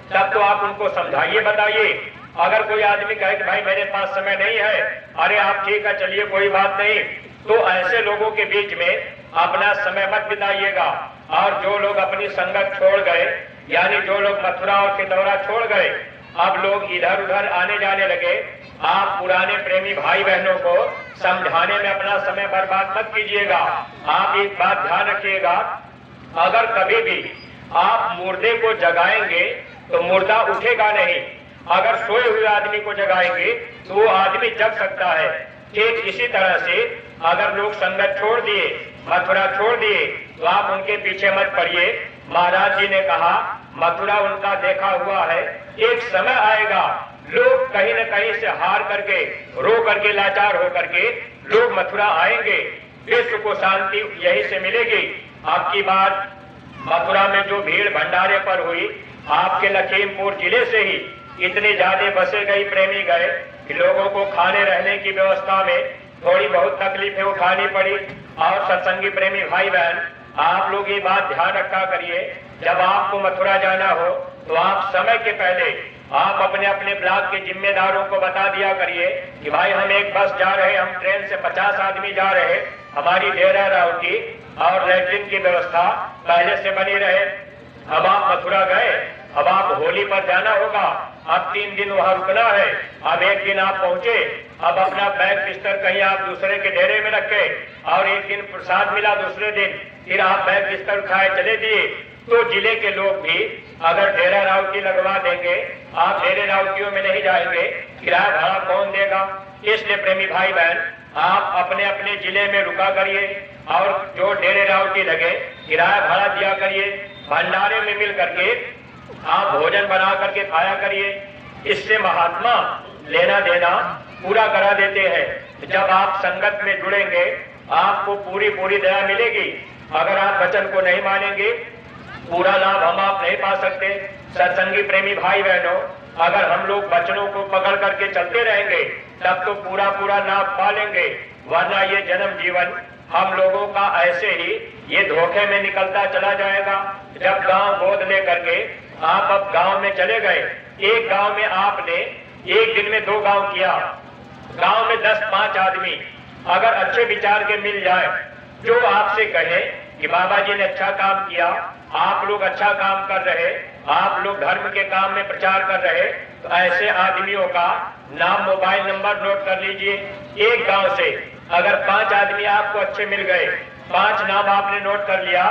तब तो आप उनको समझाइए, बताइए। अगर कोई आदमी कहे कि भाई मेरे पास समय नहीं है, अरे आप ठीक है चलिए कोई बात नहीं, तो ऐसे लोगों के बीच में अपना समय मत बिताइएगा। और जो लोग अपनी संगत छोड़ गए, यानी जो लोग मथुरा और खिंदौरा छोड़ गए, अब लोग इधर उधर आने जाने लगे, आप पुराने प्रेमी भाई बहनों को समझाने में अपना समय बर्बाद मत कीजिएगा। आप एक बात ध्यान रखिएगा, अगर कभी भी आप मुर्दे को जगाएंगे तो मुर्दा उठेगा नहीं। अगर सोए हुए आदमी को जगाएंगे तो वो आदमी जग सकता है। ठीक इसी तरह से अगर लोग संगत छोड़ दिए, मथुरा छोड़ दिए, तो आप उनके पीछे मत पड़िए। महाराज जी ने कहा मथुरा उनका देखा हुआ है, एक समय आएगा लोग कहीं न कहीं से हार करके, रो करके, लाचार हो करके लोग मथुरा आएंगे। विश्व को शांति यही से मिलेगी। आपकी बात मथुरा में जो भीड़ भंडारे पर हुई, आपके लखीमपुर जिले से ही इतनी ज्यादा बसे गई, प्रेमी गए कि लोगों को खाने रहने की व्यवस्था में थोड़ी बहुत तकलीफें उठानी पड़ी। और सत्संगी प्रेमी भाई बहन, आप लोग ये बात ध्यान रखा करिए, जब आपको मथुरा जाना हो तो आप समय के पहले आप अपने अपने ब्लॉक के जिम्मेदारों को बता दिया करिए कि भाई हम एक बस जा रहे, हम ट्रेन से 50 आदमी जा रहे, हमारी डेरा राउटी और लैट्रिन की व्यवस्था पहले से बनी रहे। अब आप मथुरा गए, अब आप होली पर जाना होगा, अब 3 दिन वहां रुकना है, अब एक दिन आप पहुंचे, अब अपना बैग बिस्तर कहीं आप दूसरे के डेरे में रखे और एक दिन प्रसाद मिला, दूसरे दिन फिर आप बैग बिस्तर उठाए चले दिए, तो जिले के लोग भी अगर डेरा राउटी लगवा देंगे, आप डेरे राउटियों में नहीं जाएंगे, किराया भाड़ा कौन देगा? इसलिए प्रेमी भाई बहन, आप अपने अपने जिले में रुका करिए और जो डेरे राउटी लगे किराया भाड़ा दिया करिए, भंडारे में मिल करके आप भोजन बना करके खाया करिए। इससे महात्मा लेना देना पूरा करा देते हैं। जब आप संगत में जुड़ेंगे आपको पूरी पूरी दया मिलेगी। अगर आप वचन को नहीं मानेंगे पूरा लाभ हम आप नहीं पा सकते। सत्संगी प्रेमी भाई बहनों, अगर हम लोग वचनों को पकड़ करके चलते रहेंगे तब तो पूरा पूरा लाभ पा लेंगे, वरना ये जन्म जीवन हम लोगों का ऐसे ही ये धोखे में निकलता चला जाएगा। जब गांव गोद ले करके आप अब गांव में चले गए, एक गांव में आपने एक दिन में 2 गांव किया, गांव में 10-5 आदमी अगर अच्छे विचार के मिल जाए, जो आपसे कहे कि बाबा जी ने अच्छा काम किया, आप लोग अच्छा काम कर रहे, आप लोग धर्म के काम में प्रचार कर रहे, तो ऐसे आदमियों का नाम मोबाइल नंबर नोट कर लीजिए। एक गांव से अगर 5 आदमी आपको अच्छे मिल गए, 5 नाम आपने नोट कर लिया,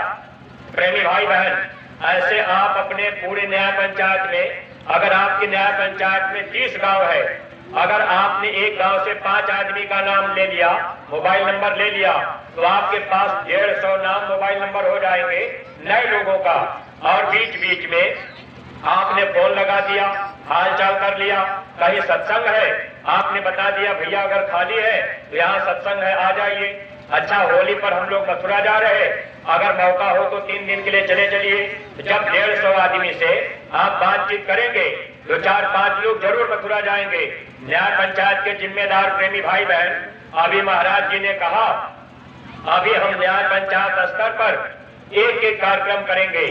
प्रेमी भाई बहन, ऐसे आप अपने पूरे न्याय पंचायत में, अगर आपकी न्याय पंचायत में 30 गांव है, अगर आपने एक गांव से 5 आदमी का नाम ले लिया, मोबाइल नंबर ले लिया, तो आपके पास 150 नाम मोबाइल नंबर हो जाएंगे नए लोगों का। और बीच बीच में आपने फोन लगा दिया, हाल चाल कर लिया, कहीं सत्संग है आपने बता दिया भैया अगर खाली है तो यहाँ सत्संग है आ जाइए। अच्छा होली पर हम लोग मथुरा जा रहे, अगर मौका हो तो 3 दिन के लिए चले चलिए। जब 150 आदमी से आप बातचीत करेंगे तो 4-5 लोग जरूर मथुरा जाएंगे। न्याय पंचायत के जिम्मेदार प्रेमी भाई बहन, अभी महाराज जी ने कहा अभी हम न्याय पंचायत स्तर पर एक कार्यक्रम करेंगे,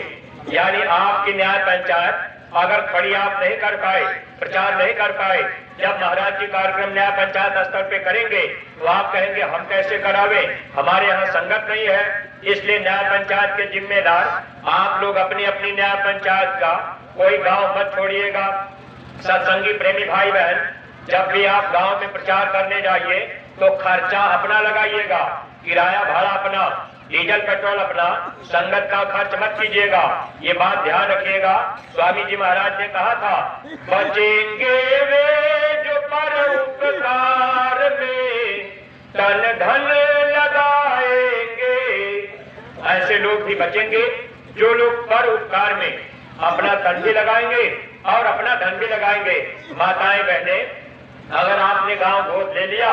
यानी आपकी न्याय पंचायत अगर खड़ी आप नहीं कर पाए, प्रचार नहीं कर पाए, जब महाराज जी कार्यक्रम न्याय पंचायत स्तर पे करेंगे तो आप कहेंगे हम कैसे करावे, हमारे यहाँ संगत नहीं है। इसलिए न्याय पंचायत के जिम्मेदार आप लोग अपनी अपनी न्याय पंचायत का कोई गांव मत छोड़िएगा। सत्संगी प्रेमी भाई बहन, जब भी आप गांव में प्रचार करने जाइए तो खर्चा अपना लगाइएगा, किराया भाड़ा अपना, डीजल पेट्रोल अपना, संगत का खर्च मत कीजिएगा। ये बात ध्यान रखिएगा। स्वामी जी महाराज ने कहा था बचेंगे वे जो परोपकार में तन धन लगाएंगे। ऐसे लोग भी बचेंगे जो लोग परोपकार में अपना तन भी लगाएंगे और अपना धन भी लगाएंगे। माताएं बहने, अगर आपने गांव गोद ले लिया,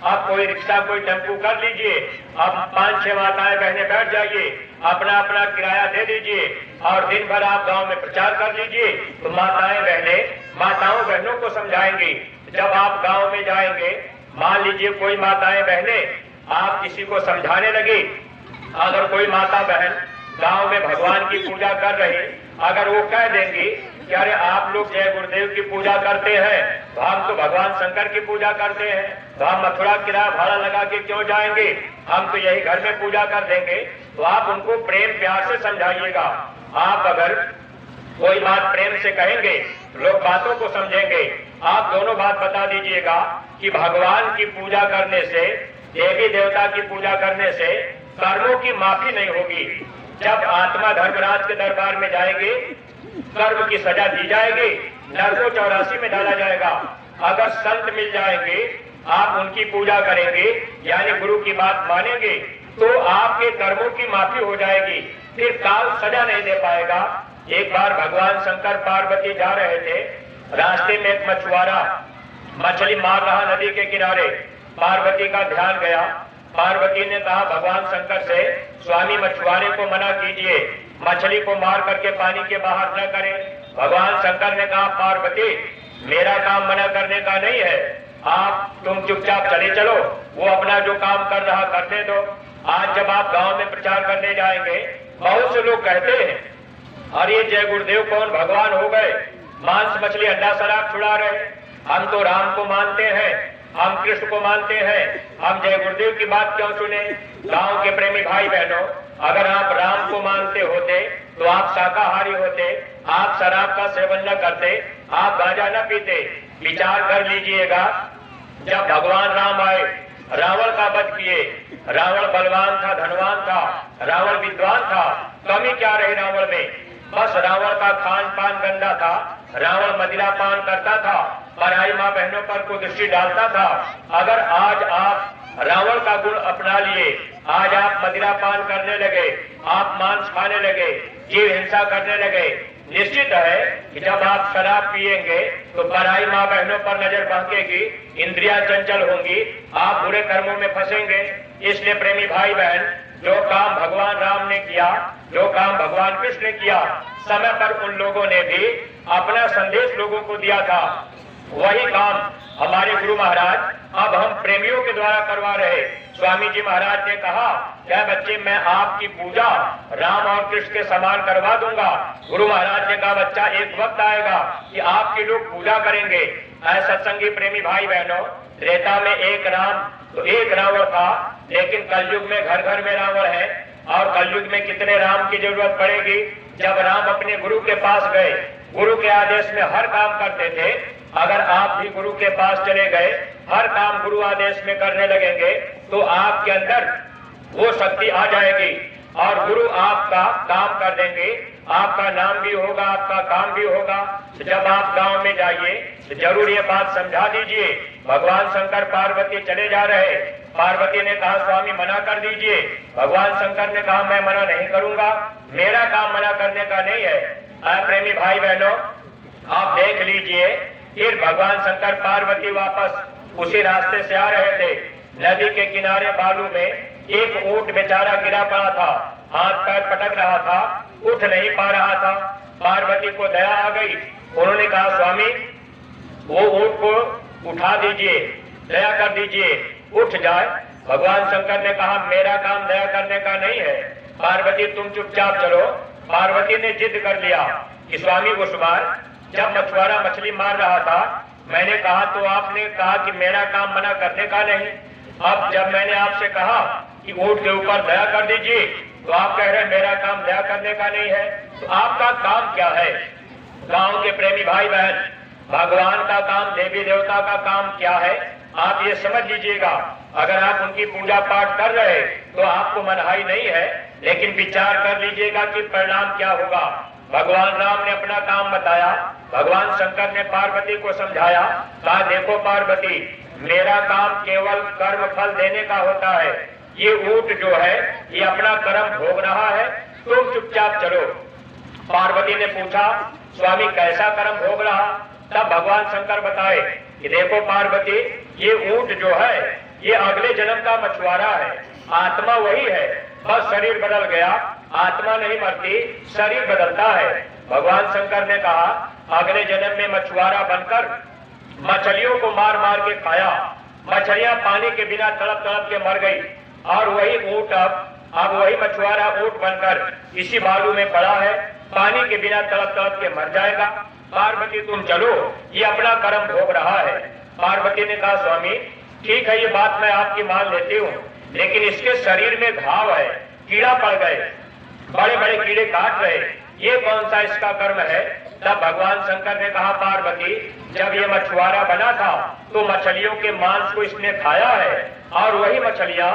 आप कोई रिक्शा कोई टेम्पू कर लीजिए, अब 5-6 माताएं बहने बैठ जाइए, अपना अपना किराया दे दीजिए और दिन भर आप गांव में प्रचार कर लीजिए। तो माताएं बहने माताओं बहनों को समझाएंगी। जब आप गांव में जाएंगे, मान लीजिए कोई माताएं बहने आप किसी को समझाने लगी, अगर कोई माता बहन गांव में भगवान की पूजा कर रही, अगर वो कह देंगी कि अरे आप लोग जय गुरुदेव की पूजा करते हैं तो हम तो भगवान शंकर की पूजा करते हैं, तो हम मथुरा किराया भाड़ा लगा के क्यों जाएंगे, हम तो यही घर में पूजा कर देंगे। तो आप उनको प्रेम प्यार से समझाइएगा। आप अगर कोई बात प्रेम से कहेंगे लोग बातों को समझेंगे। आप दोनों बात बता दीजिएगा कि भगवान की पूजा करने से, देवी देवता की पूजा करने से कर्मों की माफी नहीं होगी। जब आत्मा धर्मराज के दरबार में जाएगी कर्म की सजा दी जाएगी, नर को 84 में डाला जाएगा। अगर संत मिल जाएंगे, आप उनकी पूजा करेंगे यानी गुरु की बात मानेंगे, तो आपके कर्मों की माफी हो जाएगी, फिर काल सजा नहीं दे पाएगा। एक बार भगवान शंकर पार्वती जा रहे थे, रास्ते में एक मछुआरा मछली मार रहा नदी के किनारे, पार्वती का ध्यान गया। पार्वती ने कहा भगवान शंकर से, स्वामी मछुआरे को मना कीजिए, मछली को मार करके पानी के बाहर न करें। भगवान शंकर ने कहा पार्वती मेरा काम मना करने का नहीं है, तुम चुपचाप चले चलो, वो अपना जो काम कर रहा करने दो। आज जब आप गांव में प्रचार करने जाएंगे, बहुत से लोग कहते हैं अरे जय गुरुदेव कौन भगवान हो गए, मांस मछली अंडा शराब छुड़ा रहे। हम तो राम को मानते हैं, हम कृष्ण को मानते हैं, हम जय गुरुदेव की बात क्यों सुने? गांव के प्रेमी भाई बहनों, अगर आप राम को मानते होते तो आप शाकाहारी होते, आप शराब का सेवन न करते, आप गांजा न पीते। विचार कर लीजिएगा, जब भगवान राम आए, रावण का वध किए। रावण बलवान था, धनवान था, रावण विद्वान था, कमी क्या रही रावण में? बस रावण का खान पान गंदा था, रावण मदिरा पान करता था, पराई माँ बहनों पर कुदृष्टि डालता था। अगर आज आप रावण का गुण अपना लिए, आज आप मदिरा पान करने लगे, आप मांस खाने लगे, जीव हिंसा करने लगे, निश्चित है कि जब आप शराब पिएंगे तो पराई माँ बहनों पर नजर बहकेगी, इंद्रियां चंचल होंगी, आप बुरे कर्मों में फंसेंगे। इसलिए प्रेमी भाई बहन, जो काम भगवान राम ने किया, जो काम भगवान कृष्ण ने किया, समय पर उन लोगों ने भी अपना संदेश लोगों को दिया था। वही काम हमारे गुरु महाराज अब हम प्रेमियों के द्वारा करवा रहे। स्वामी जी महाराज ने कहा, क्या बच्चे मैं आपकी पूजा राम और कृष्ण के समान करवा दूंगा। गुरु महाराज ने कहा, बच्चा एक वक्त आएगा कि आपके लोग पूजा करेंगे। ऐसे सत्संगी प्रेमी भाई बहनों, त्रेता में एक राम तो एक रावण था, लेकिन कलयुग में घर घर में रावण है। और कलयुग में कितने राम की जरूरत पड़ेगी? जब राम अपने गुरु के पास गए, गुरु के आदेश में हर काम करते थे। अगर आप भी गुरु के पास चले गए, हर काम गुरु आदेश में करने लगेंगे, तो आपके अंदर वो शक्ति आ जाएगी और गुरु आपका काम कर देंगे। आपका नाम भी होगा, आपका काम भी होगा। तो जब आप गांव में जाइए तो जरूर ये बात समझा दीजिए। भगवान शंकर पार्वती चले जा रहे, पार्वती ने कहा स्वामी मना कर दीजिए। भगवान शंकर ने कहा मैं मना नहीं करूंगा, मेरा काम मना करने का नहीं है। प्रेमी भाई बहनों, आप देख लीजिए, फिर भगवान शंकर पार्वती वापस उसी रास्ते से आ रहे थे। नदी के किनारे बालू में एक ऊंट बेचारा गिरा पड़ा था, हाथ पैर पटक रहा था, उठ नहीं पा रहा था। पार्वती को दया आ गई, उन्होंने कहा स्वामी वो ऊंट को उठा दीजिए, दया कर दीजिए, उठ जाए। भगवान शंकर ने कहा मेरा काम दया करने का नहीं है, पार्वती तुम चुपचाप चलो। पार्वती ने जिद कर लिया कि स्वामी उस बार जब मछुआरा मछली मार रहा था, मैंने कहा तो आपने कहा कि मेरा काम मना करने का नहीं। अब जब मैंने आपसे कहा कि ऊंट के ऊपर दया कर दीजिए, तो आप कह रहे हैं मेरा काम दया करने का नहीं है। तो आपका काम क्या है? गांव के प्रेमी भाई बहन, भगवान का काम, देवी देवता का काम क्या है, आप ये समझ लीजिएगा। अगर आप उनकी पूजा पाठ कर रहे तो आपको मनाही नहीं है, लेकिन विचार कर लीजिएगा कि परिणाम क्या होगा। भगवान राम ने अपना काम बताया, भगवान शंकर ने पार्वती को समझाया, कहा देखो पार्वती, मेरा काम केवल कर्म फल देने का होता है। ये ऊंट जो है ये अपना कर्म भोग रहा है, तुम चुपचाप चलो। पार्वती ने पूछा स्वामी कैसा कर्म भोग रहा? तब भगवान शंकर बताए कि देखो पार्वती, ये ऊंट जो है ये अगले जन्म का मछुआरा है, आत्मा वही है, बस शरीर बदल गया, आत्मा नहीं मरती, शरीर बदलता है। भगवान शंकर ने कहा अगले जन्म में मछुआरा बनकर मछलियों को मार मार के खाया, मछलियां पानी के बिना तड़प तड़प के मर गई, और वही ऊंट अब वही मछुआरा ऊंट बनकर इसी बालू में पड़ा है, पानी के बिना तड़प तड़प के मर जाएगा। पार्वती तुम चलो, ये अपना कर्म भोग रहा है। पार्वती ने कहा स्वामी ठीक है, ये बात मैं आपकी मान लेती हूँ, लेकिन इसके शरीर में घाव है, कीड़ा पड़ गए, बड़े बड़े कीड़े काट रहे, ये कौन सा इसका कर्म है? तब भगवान शंकर ने कहा पार्वती, जब ये मछुआरा बना था तो मछलियों के मांस को इसने खाया है, और वही मछलियां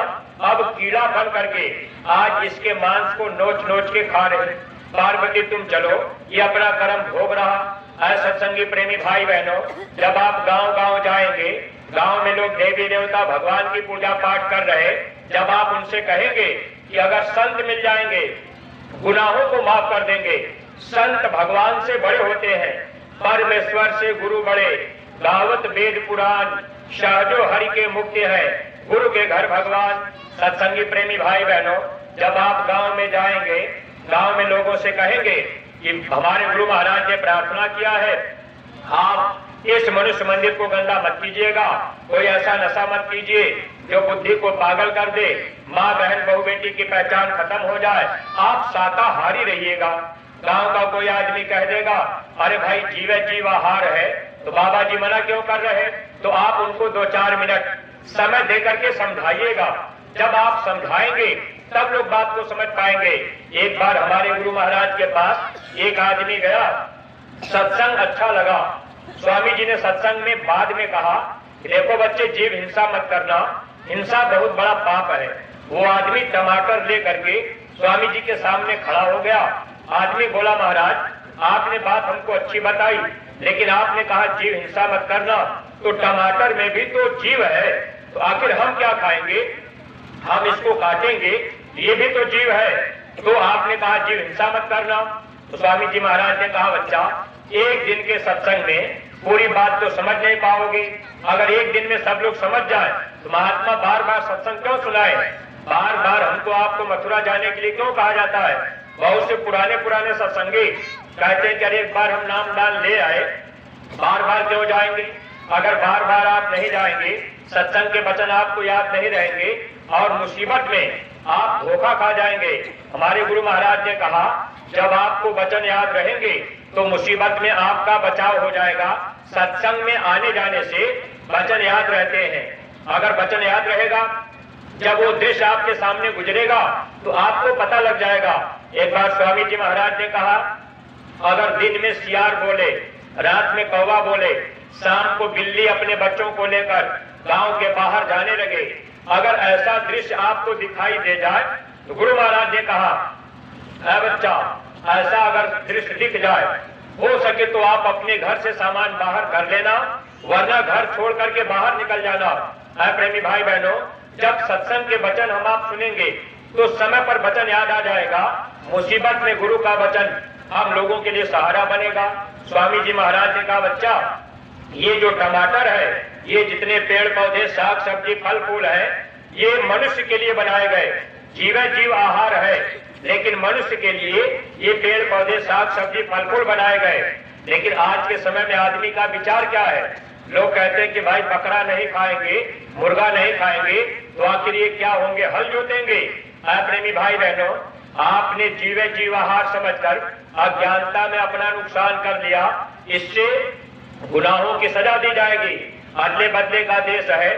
अब कीड़ा बन करके आज इसके मांस को नोच नोच के खा रहे। पार्वती तुम चलो, ये अपना कर्म भोग रहा। ऐसे सत्संगी प्रेमी भाई बहनों, जब आप गांव गांव जाएंगे, गांव में लोग देवी देवता भगवान की पूजा पाठ कर रहे, जब आप उनसे कहेंगे कि अगर संत मिल जाएंगे गुनाहों को माफ कर देंगे, संत भगवान से बड़े होते हैं, परमेश्वर से गुरु बड़े, गावत वेद पुराण, सहजो हरि के मुक्ति है, गुरु के घर भगवान। सत्संगी प्रेमी भाई बहनों, जब आप गांव में जाएंगे, गांव में लोगों से कहेंगे कि हमारे गुरु महाराज ने प्रार्थना किया है, आप इस मनुष्य मंदिर को गंदा मत कीजिएगा, कोई ऐसा नशा मत कीजिए जो बुद्धि को पागल कर दे, माँ बहन बहू बेटी की पहचान खत्म हो जाए, आप शाकाहारी रहिएगा। गांव का कोई आदमी कह देगा अरे भाई जीवे जीवाहार है तो बाबा जी मना क्यों कर रहे, तो आप उनको 2-4 मिनट समय दे करके समझाइएगा। जब आप समझाएंगे तब लोग बात को समझ पाएंगे। एक बार हमारे गुरु महाराज के पास एक आदमी गया, सत्संग अच्छा लगा। स्वामी जी ने सत्संग में बाद में कहा कि देखो बच्चे, जीव हिंसा मत करना, हिंसा बहुत बड़ा पाप है। वो आदमी टमाटर ले करके स्वामी जी के सामने खड़ा हो गया। आदमी बोला महाराज आपने बात हमको अच्छी बताई, लेकिन आपने कहा जीव हिंसा मत करना, तो टमाटर में भी तो जीव है, तो आखिर हम क्या खाएंगे, हम इसको काटेंगे, ये भी तो जीव है, तो आपने कहा जीव हिंसा मत करना। तो स्वामी जी महाराज ने कहा बच्चा, एक दिन के सत्संग में पूरी बात तो समझ नहीं पाओगे। अगर एक दिन में सब लोग समझ जाए तो महात्मा बार बार सत्संग क्यों सुनाए, बार बार हमको आपको मथुरा जाने के लिए क्यों कहा जाता है। बहुत से पुराने सत्संगी कहते हैं कि अरे एक बार हम नाम दान ले आए, बार बार क्यों जाएंगे। अगर बार बार आप नहीं जाएंगे, सत्संग के वचन आपको याद नहीं रहेंगे और मुसीबत में आप धोखा खा जाएंगे। हमारे गुरु महाराज ने कहा जब आपको वचन याद रहेंगे तो मुसीबत में आपका बचाव हो जाएगा। सत्संग में आने जाने से वचन याद रहते हैं। अगर वचन याद रहेगा, जब वो दृश्य आपके सामने गुजरेगा तो आपको पता लग जाएगा। एक बार स्वामी जी महाराज ने कहा अगर दिन में सियार बोले, रात में कौवा बोले, शाम को बिल्ली अपने बच्चों को लेकर गांव के बाहर जाने लगे, अगर ऐसा दृश्य आपको दिखाई दे जाए तो गुरु महाराज ने कहा है बच्चा, ऐसा अगर दृश्य दिख जाए, हो सके तो आप अपने घर से सामान बाहर कर लेना, वरना घर छोड़ करके बाहर निकल जाना। है प्रेमी भाई बहनों, जब सत्संग के वचन हम आप सुनेंगे तो समय पर वचन याद आ जाएगा। मुसीबत में गुरु का वचन हम लोगों के लिए सहारा बनेगा। स्वामी जी महाराज ने कहा बच्चा, ये जो टमाटर है, ये जितने पेड़ पौधे साग सब्जी फल फूल है, ये मनुष्य के लिए बनाए गए जीवे जीव आहार है, लेकिन मनुष्य के लिए ये पेड़ पौधे साग सब्जी फल फूल बनाए गए। लेकिन आज के समय में आदमी का विचार क्या है, लोग कहते हैं कि भाई बकरा नहीं खाएंगे, मुर्गा नहीं खाएंगे, तो आखिर ये क्या होंगे, हल जोतेंगे। प्रेमी भाई बहनों, आपने जीवे जीवाहार समझकर अज्ञानता में अपना नुकसान कर लिया, इससे गुनाहों की सजा दी जाएगी। अदले बदले का देश है।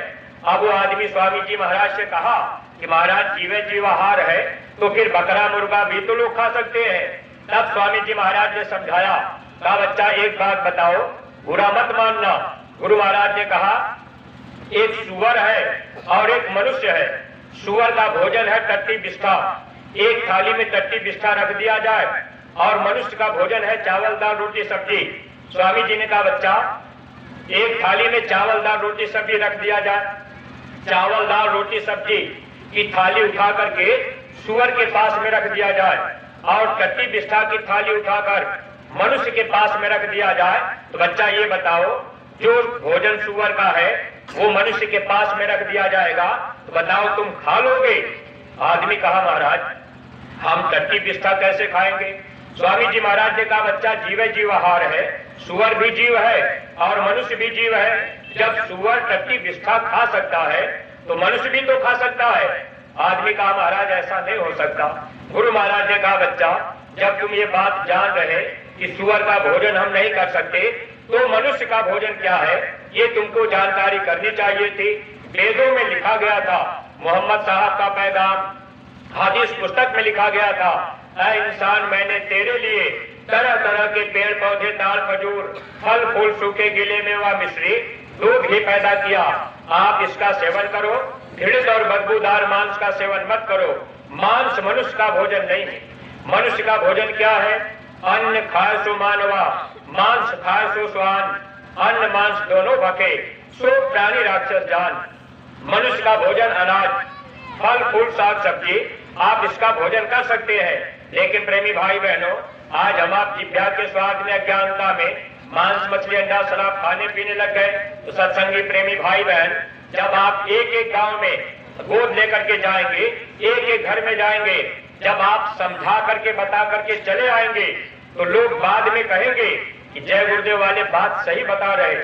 अब वो आदमी स्वामी जी महाराज से कहा कि महाराज जीवे जीवाहार है तो फिर बकरा मुर्गा भी तो लोग खा सकते हैं। तब स्वामी जी महाराज ने समझाया, कहा बच्चा एक बात बताओ, बुरा मत मानना। गुरु महाराज ने कहा एक सुअर है और एक मनुष्य है। सुअर का भोजन है टट्टी बिस्ठा, एक थाली में टट्टी बिस्ठा रख दिया जाए, और मनुष्य का भोजन है चावल दाल रोटी सब्जी। स्वामी जी ने कहा बच्चा, एक थाली में चावल दाल रोटी सब्जी रख दिया जाए, चावल दाल रोटी सब्जी की थाली उठा करके सुअर के पास में रख दिया जाए और टट्टी बिस्ठा की थाली उठाकर मनुष्य के पास में रख दिया जाए, तो बच्चा ये बताओ, जो भोजन सुअर का है वो मनुष्य के पास में रख दिया जाएगा, तो बताओ तुम खा लोगे। आदमी कहा महाराज हम टट्टी बिस्ठा कैसे खाएंगे। स्वामी जी महाराज ने कहा बच्चा जीवे जीवाहार है, सुअर भी जीव है और मनुष्य भी जीव है। जब सुअर टट्टी बिस्ठा खा सकता है तो मनुष्य भी तो खा सकता है। आदमी कहा महाराज ऐसा नहीं हो सकता। गुरु महाराज ने कहा बच्चा, जब तुम ये बात जान रहे कि सुअर का भोजन हम नहीं कर सकते, तो मनुष्य का भोजन क्या है ये तुमको जानकारी करनी चाहिए थी। वेदों में लिखा गया था, मोहम्मद साहब का पैगाम हदीस पुस्तक में लिखा गया था, ऐ इंसान मैंने तेरे लिए तरह तरह के पेड़ पौधे दाल खजूर फल फूल सूखे गिले मेवा मिश्री दूध ही पैदा किया, आप इसका सेवन करो, घृणित और बदबूदार मांस का सेवन मत करो। मांस मनुष्य का भोजन नहीं है। मनुष्य का भोजन क्या है, अन्न खाए सो मानवा, मांस खाए सो स्वान, अन्न मांस दोनों भके सो प्राणी राक्षस जान। मनुष्य का भोजन अनाज फल फूल साग सब्जी, आप इसका भोजन कर सकते हैं। लेकिन प्रेमी भाई बहनों, आज हम आप जिभ्या के स्वाद में अज्ञानता में मांस मछली अंडा शराब खाने पीने लग गए। तो सत्संगी प्रेमी भाई बहन, जब आप एक एक गांव में गोद लेकर के जाएंगे, एक एक घर में जाएंगे, जब आप समझा करके बता करके चले आएंगे, तो लोग बाद में कहेंगे कि जय गुरुदेव वाले बात सही बता रहे।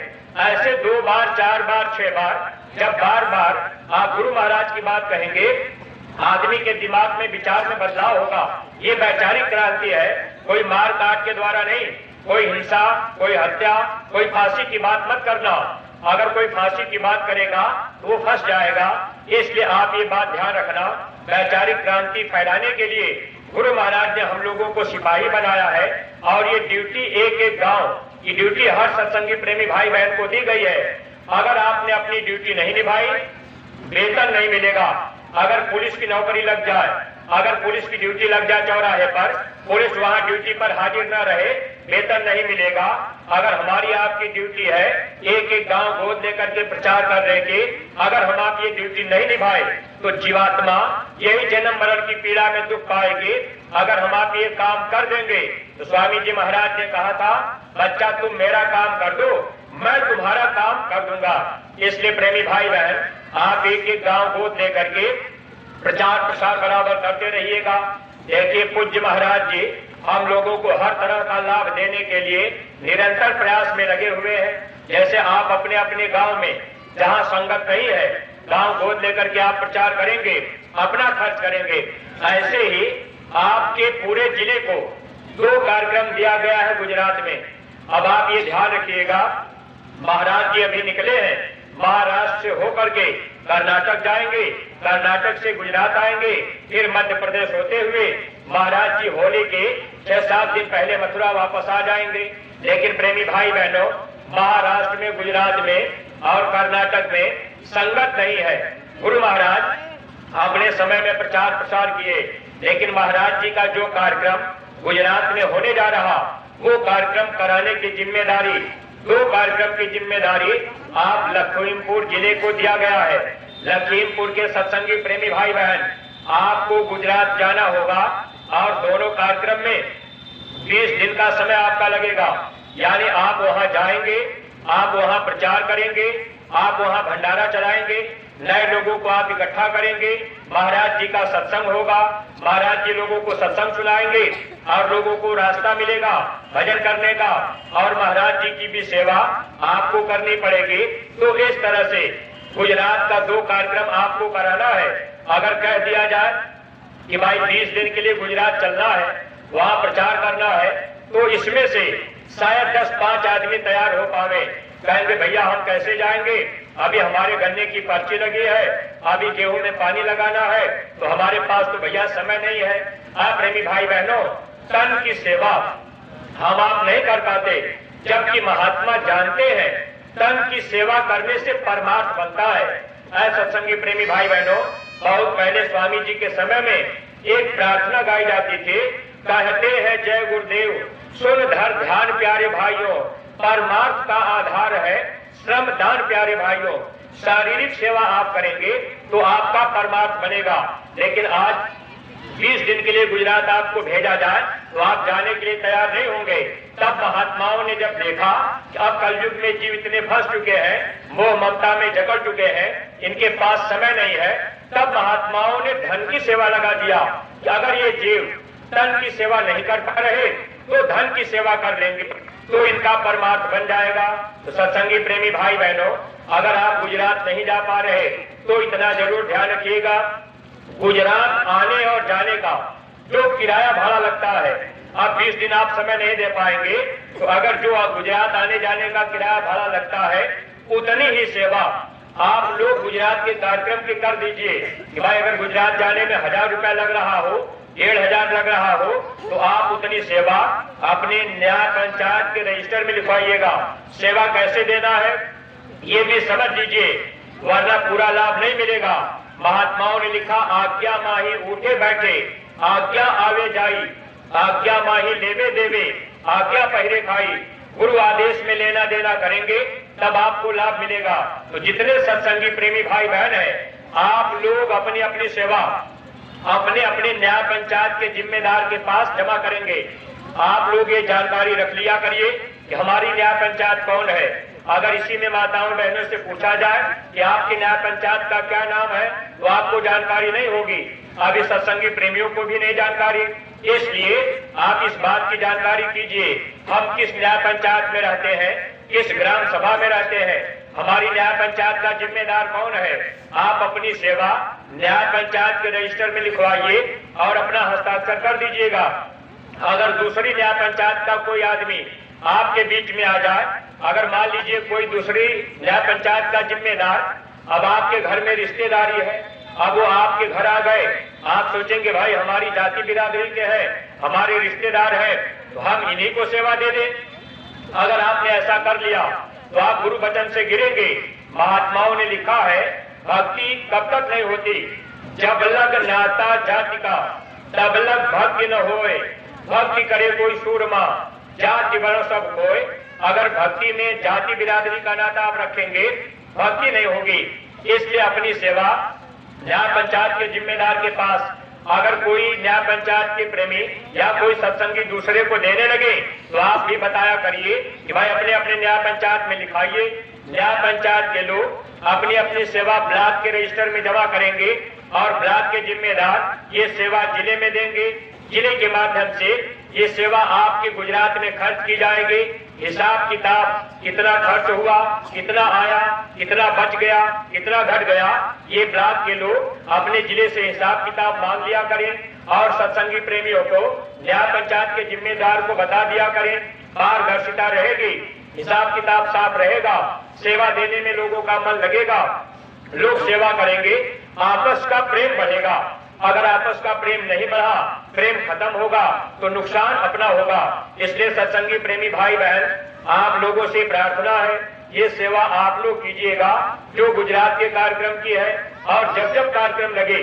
ऐसे 2 बार 4 बार 6 बार, जब बार बार आप गुरु महाराज की बात कहेंगे आदमी के दिमाग में विचार में बदलाव होगा। ये वैचारिक क्रांति है, कोई मार काट के द्वारा नहीं, कोई हिंसा, कोई हत्या, कोई फांसी की बात मत करना। अगर कोई फांसी की बात करेगा तो वो फंस जाएगा। इसलिए आप ये बात ध्यान रखना, वैचारिक क्रांति फैलाने के लिए गुरु महाराज ने हम लोगों को सिपाही बनाया है और ये ड्यूटी एक एक गांव की ड्यूटी हर सत्संगी प्रेमी भाई बहन को दी गई है। अगर आपने अपनी ड्यूटी नहीं निभाई, वेतन नहीं मिलेगा। अगर पुलिस की नौकरी लग जाए, अगर पुलिस की ड्यूटी लग जाए चौराहे पर, पुलिस वहां ड्यूटी पर हाजिर न रहे, वेतन नहीं मिलेगा। अगर हमारी आपकी ड्यूटी है एक एक गांव गोद लेकर के प्रचार करने की, अगर हम आप ये ड्यूटी नहीं निभाए तो जीवात्मा यही जन्म मरण की पीड़ा में दुख पाएगी। अगर हम आप ये काम कर देंगे तो स्वामी जी महाराज ने कहा था, बच्चा तुम मेरा काम कर दो, मैं तुम्हारा काम कर दूंगा। इसलिए प्रेमी भाई बहन, आप एक एक गांव गोद लेकर के प्रचार प्रसार बराबर करते रहिएगा। देखिए पूज्य महाराज जी हम लोगों को हर तरह का लाभ देने के लिए निरंतर प्रयास में लगे हुए हैं। जैसे आप अपने अपने गांव में जहां संगत नहीं है, गांव गोद लेकर के आप प्रचार करेंगे, अपना खर्च करेंगे, ऐसे ही आपके पूरे जिले को 2 कार्यक्रम दिया गया है गुजरात में। अब आप ये ध्यान रखिएगा, महाराज जी अभी निकले हैं, महाराष्ट्र से होकर के कर्नाटक जाएंगे, कर्नाटक से गुजरात आएंगे, फिर मध्य प्रदेश होते हुए महाराज जी होली के 6-7 दिन पहले मथुरा वापस आ जाएंगे। लेकिन प्रेमी भाई बहनों, महाराष्ट्र में, गुजरात में और कर्नाटक में संगत नहीं है। गुरु महाराज अपने समय में प्रचार प्रसार किए, लेकिन महाराज जी का जो कार्यक्रम गुजरात में होने जा रहा, वो कार्यक्रम कराने की जिम्मेदारी, 2 कार्यक्रम की जिम्मेदारी आप लखीमपुर जिले को दिया गया है। लखीमपुर के सत्संगी प्रेमी भाई बहन, आपको गुजरात जाना होगा और दोनों कार्यक्रम में 20 दिन का समय आपका लगेगा। यानी आप वहां जाएंगे, आप वहां प्रचार करेंगे, आप वहां भंडारा चलाएंगे, नए लोगों को आप इकट्ठा करेंगे, महाराज जी का सत्संग होगा, महाराज जी लोगों को सत्संग सुनाएंगे और लोगों को रास्ता मिलेगा भजन करने का, और महाराज जी की भी सेवा आपको करनी पड़ेगी। तो इस तरह से गुजरात का 2 कार्यक्रम आपको कराना है। अगर कह दिया जाए कि भाई 20 दिन के लिए गुजरात चलना है, वहां प्रचार करना है, तो इसमें से शायद 10-5 आदमी तैयार हो पावे। कहेंगे भैया हम कैसे जाएंगे, अभी हमारे गन्ने की पर्ची लगी है, अभी गेहूं में पानी लगाना है, तो हमारे पास तो भैया समय नहीं है। आप प्रेमी भाई बहनों, तन की सेवा हम आप नहीं कर पाते, जबकि महात्मा जानते हैं तन की सेवा करने से परमार्थ बनता है। ऐसे सत्संगी प्रेमी भाई बहनों, बहुत पहले स्वामी जी के समय में एक प्रार्थना गाई जाती थी, कहते हैं जय गुरुदेव सुन धर ध्यान प्यारे भाइयों, परमार्थ का आधार है श्रम दान प्यारे भाइयों। शारीरिक सेवा आप करेंगे तो आपका परमार्थ बनेगा। लेकिन आज 20 दिन के लिए गुजरात आपको भेजा जाए तो आप जाने के लिए तैयार नहीं होंगे। तब महात्माओं ने जब देखा कि अब कलयुग में जीव इतने फंस चुके हैं, मोह ममता में जकड़ चुके हैं, इनके पास समय नहीं है, तब महात्माओं ने धन की सेवा लगा दिया कि अगर ये जीव तन की सेवा नहीं कर पा रहे तो धन की सेवा कर लेंगे, तो इनका परमार्थ बन जाएगा। तो सत्संगी प्रेमी भाई बहनों, अगर आप गुजरात नहीं जा पा रहे तो इतना जरूर ध्यान रखिएगा, गुजरात आने और जाने का जो किराया भाड़ा लगता है, आप 20 दिन आप समय नहीं दे पाएंगे, तो अगर जो गुजरात आने जाने का किराया भाड़ा लगता है, उतनी ही सेवा आप लोग गुजरात के कार्यक्रम की कर दीजिए कि भाई अगर गुजरात जाने में 1000 रुपया लग रहा हो, 1500 लग रहा हो, तो आप उतनी सेवा अपने न्याय पंचायत के रजिस्टर में लिखवाइएगा। सेवा कैसे देना है ये भी समझ लीजिए, वरना पूरा लाभ नहीं मिलेगा। महात्माओं ने लिखा, आज्ञा माही उठे बैठे, आज्ञा आवे जाई, आज्ञा माही लेवे देवे, आज्ञा पहरे खाई। गुरु आदेश में लेना देना करेंगे तब आपको लाभ मिलेगा। तो जितने सत्संगी प्रेमी भाई बहन हैं, आप लोग अपनी अपनी सेवा अपने अपने न्याय पंचायत के जिम्मेदार के पास जमा करेंगे। आप लोग ये जानकारी रख लिया करिए कि हमारी न्याय पंचायत कौन है। अगर इसी में माताओं बहनों से पूछा जाए कि आपकी न्याय पंचायत का क्या नाम है, तो आपको जानकारी नहीं होगी। अभी सत्संगी प्रेमियों को भी नहीं जानकारी, इसलिए आप इस बात की जानकारी कीजिए, हम किस न्याय पंचायत में रहते हैं, किस ग्राम सभा में रहते हैं, हमारी न्याय पंचायत का जिम्मेदार कौन है? आप अपनी सेवा न्याय पंचायत के रजिस्टर में लिखवाइए और अपना हस्ताक्षर कर दीजिएगा। अगर दूसरी न्याय पंचायत का कोई आदमी आपके बीच में आ जाए, अगर मान लीजिए कोई दूसरी न्याय पंचायत का जिम्मेदार अब आपके घर में रिश्तेदारी है, अब वो आपके घर आ गए, आप सोचेंगे भाई हमारी जाति बिरादरी के हैं, हमारे रिश्तेदार हैं, तो हम इन्हीं को सेवा दे दें। अगर आपने ऐसा कर लिया तो आप गुरु वचन से गिरेंगे। महात्माओं ने लिखा है, भक्ति कब तक नहीं होती? जब लग नाता जाति का, तब लग भक्ति न होए। भक्ति करे कोई सूरमा, जाति वर्ण सब खोए। अगर भक्ति में जाति बिरादरी का नाता आप रखेंगे, भक्ति नहीं होगी। इसलिए अपनी सेवा न्याय पंचायत के जिम्मेदार के पास अगर कोई न्याय पंचायत के प्रेमी या कोई सत्संगी दूसरे को देने लगे तो आप भी बताया करिए कि भाई अपने अपने न्याय पंचायत में लिखाइए। न्याय पंचायत के लोग अपनी अपनी सेवा ब्लॉक के रजिस्टर में जमा करेंगे और ब्लॉक के जिम्मेदार ये सेवा जिले में देंगे। जिले के माध्यम से ये सेवा आपके गुजरात में खर्च की जाएगी। हिसाब किताब कितना खर्च हुआ, कितना आया, कितना बच गया, कितना घट गया, ये ब्लॉक के लोग अपने जिले से हिसाब किताब मांग लिया करें और सत्संगी प्रेमियों को न्याय पंचायत के जिम्मेदार को बता दिया करें। पारदर्शिता रहेगी, हिसाब किताब साफ रहेगा, सेवा देने में लोगों का मन लगेगा, लोग सेवा करेंगे, आपस का प्रेम बढ़ेगा। अगर आपस का प्रेम नहीं बढ़ा, प्रेम खत्म होगा तो नुकसान अपना होगा। इसलिए सत्संगी प्रेमी भाई बहन, आप लोगों से प्रार्थना है, ये सेवा आप लोग कीजिएगा जो गुजरात के कार्यक्रम की है। और जब जब कार्यक्रम लगे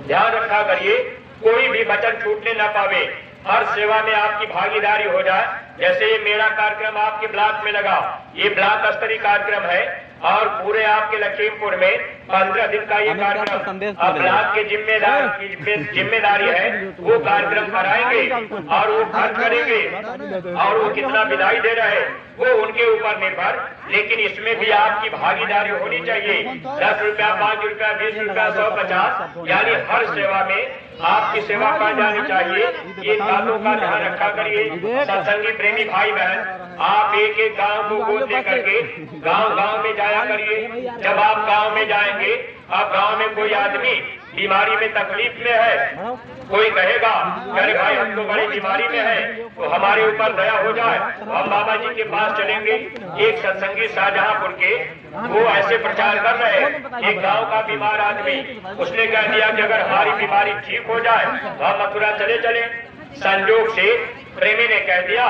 ध्यान रखा करिए, कोई भी वचन छूटने न पावे, हर सेवा में आपकी भागीदारी हो जाए। जैसे ये मेरा कार्यक्रम आपके ब्लॉक में लगा, ये ब्लॉक स्तरीय कार्यक्रम है और पूरे आपके लखीमपुर में 15 दिन का ये कार्यक्रम अब ब्लॉक के जिम्मेदार की जिम्मेदारी है। वो कार्यक्रम कराएंगे और वो खर्च करेंगे और वो कितना विदाई दे रहे हैं वो उनके ऊपर निर्भर, लेकिन इसमें भी आपकी भागीदारी होनी चाहिए। 10 रुपया, 5 रुपया, 20 रुपया, 100, 50, यानी हर सेवा में आपकी सेवा कर जानी चाहिए। ये बातों का ध्यान रखा करिए। सत्संगी प्रेमी भाई बहन, आप एक एक गांव को गोद दे करके गांव गांव में जाया करिए। जब आप गांव में जाएंगे, आप गांव में कोई आदमी बीमारी में तकलीफ में है, कोई कहेगा अरे भाई हम तो बड़ी बीमारी में है, तो हमारे ऊपर दया हो जाए, हम बाबा जी के पास चलेंगे। एक सत्संगी शाहजहांपुर के वो ऐसे प्रचार कर रहे हैं। एक गांव का बीमार आदमी, उसने कह दिया कि अगर हमारी बीमारी ठीक हो जाए तो हम मथुरा चले चले। संजोग से प्रेमी ने कह दिया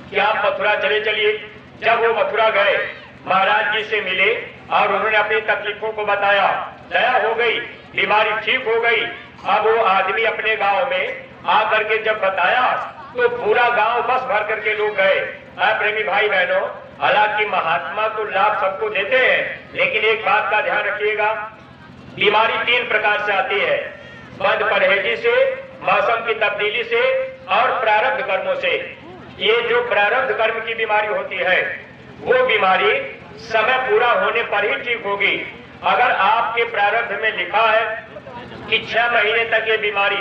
कि आप मथुरा चले चलिए। जब वो मथुरा गए, महाराज जी से मिले और उन्होंने अपनी तकलीफों को बताया, दया हो गई, बीमारी ठीक हो गई। अब वो आदमी अपने गांव में आकर के जब बताया तो पूरा गांव बस भर करके लोग गए। प्रेमी भाई बहनों, हालांकि महात्मा तो लाभ सबको देते हैं, लेकिन एक बात का ध्यान रखिएगा, बीमारी 3 प्रकार से आती है, बद परहेजी से, मौसम की तब्दीली से और प्रारब्ध कर्मों से। ये जो प्रारब्ध कर्म की बीमारी होती है वो बीमारी समय पूरा होने पर ही ठीक होगी। अगर आपके प्रारब्ध में लिखा है कि 6 महीने तक ये बीमारी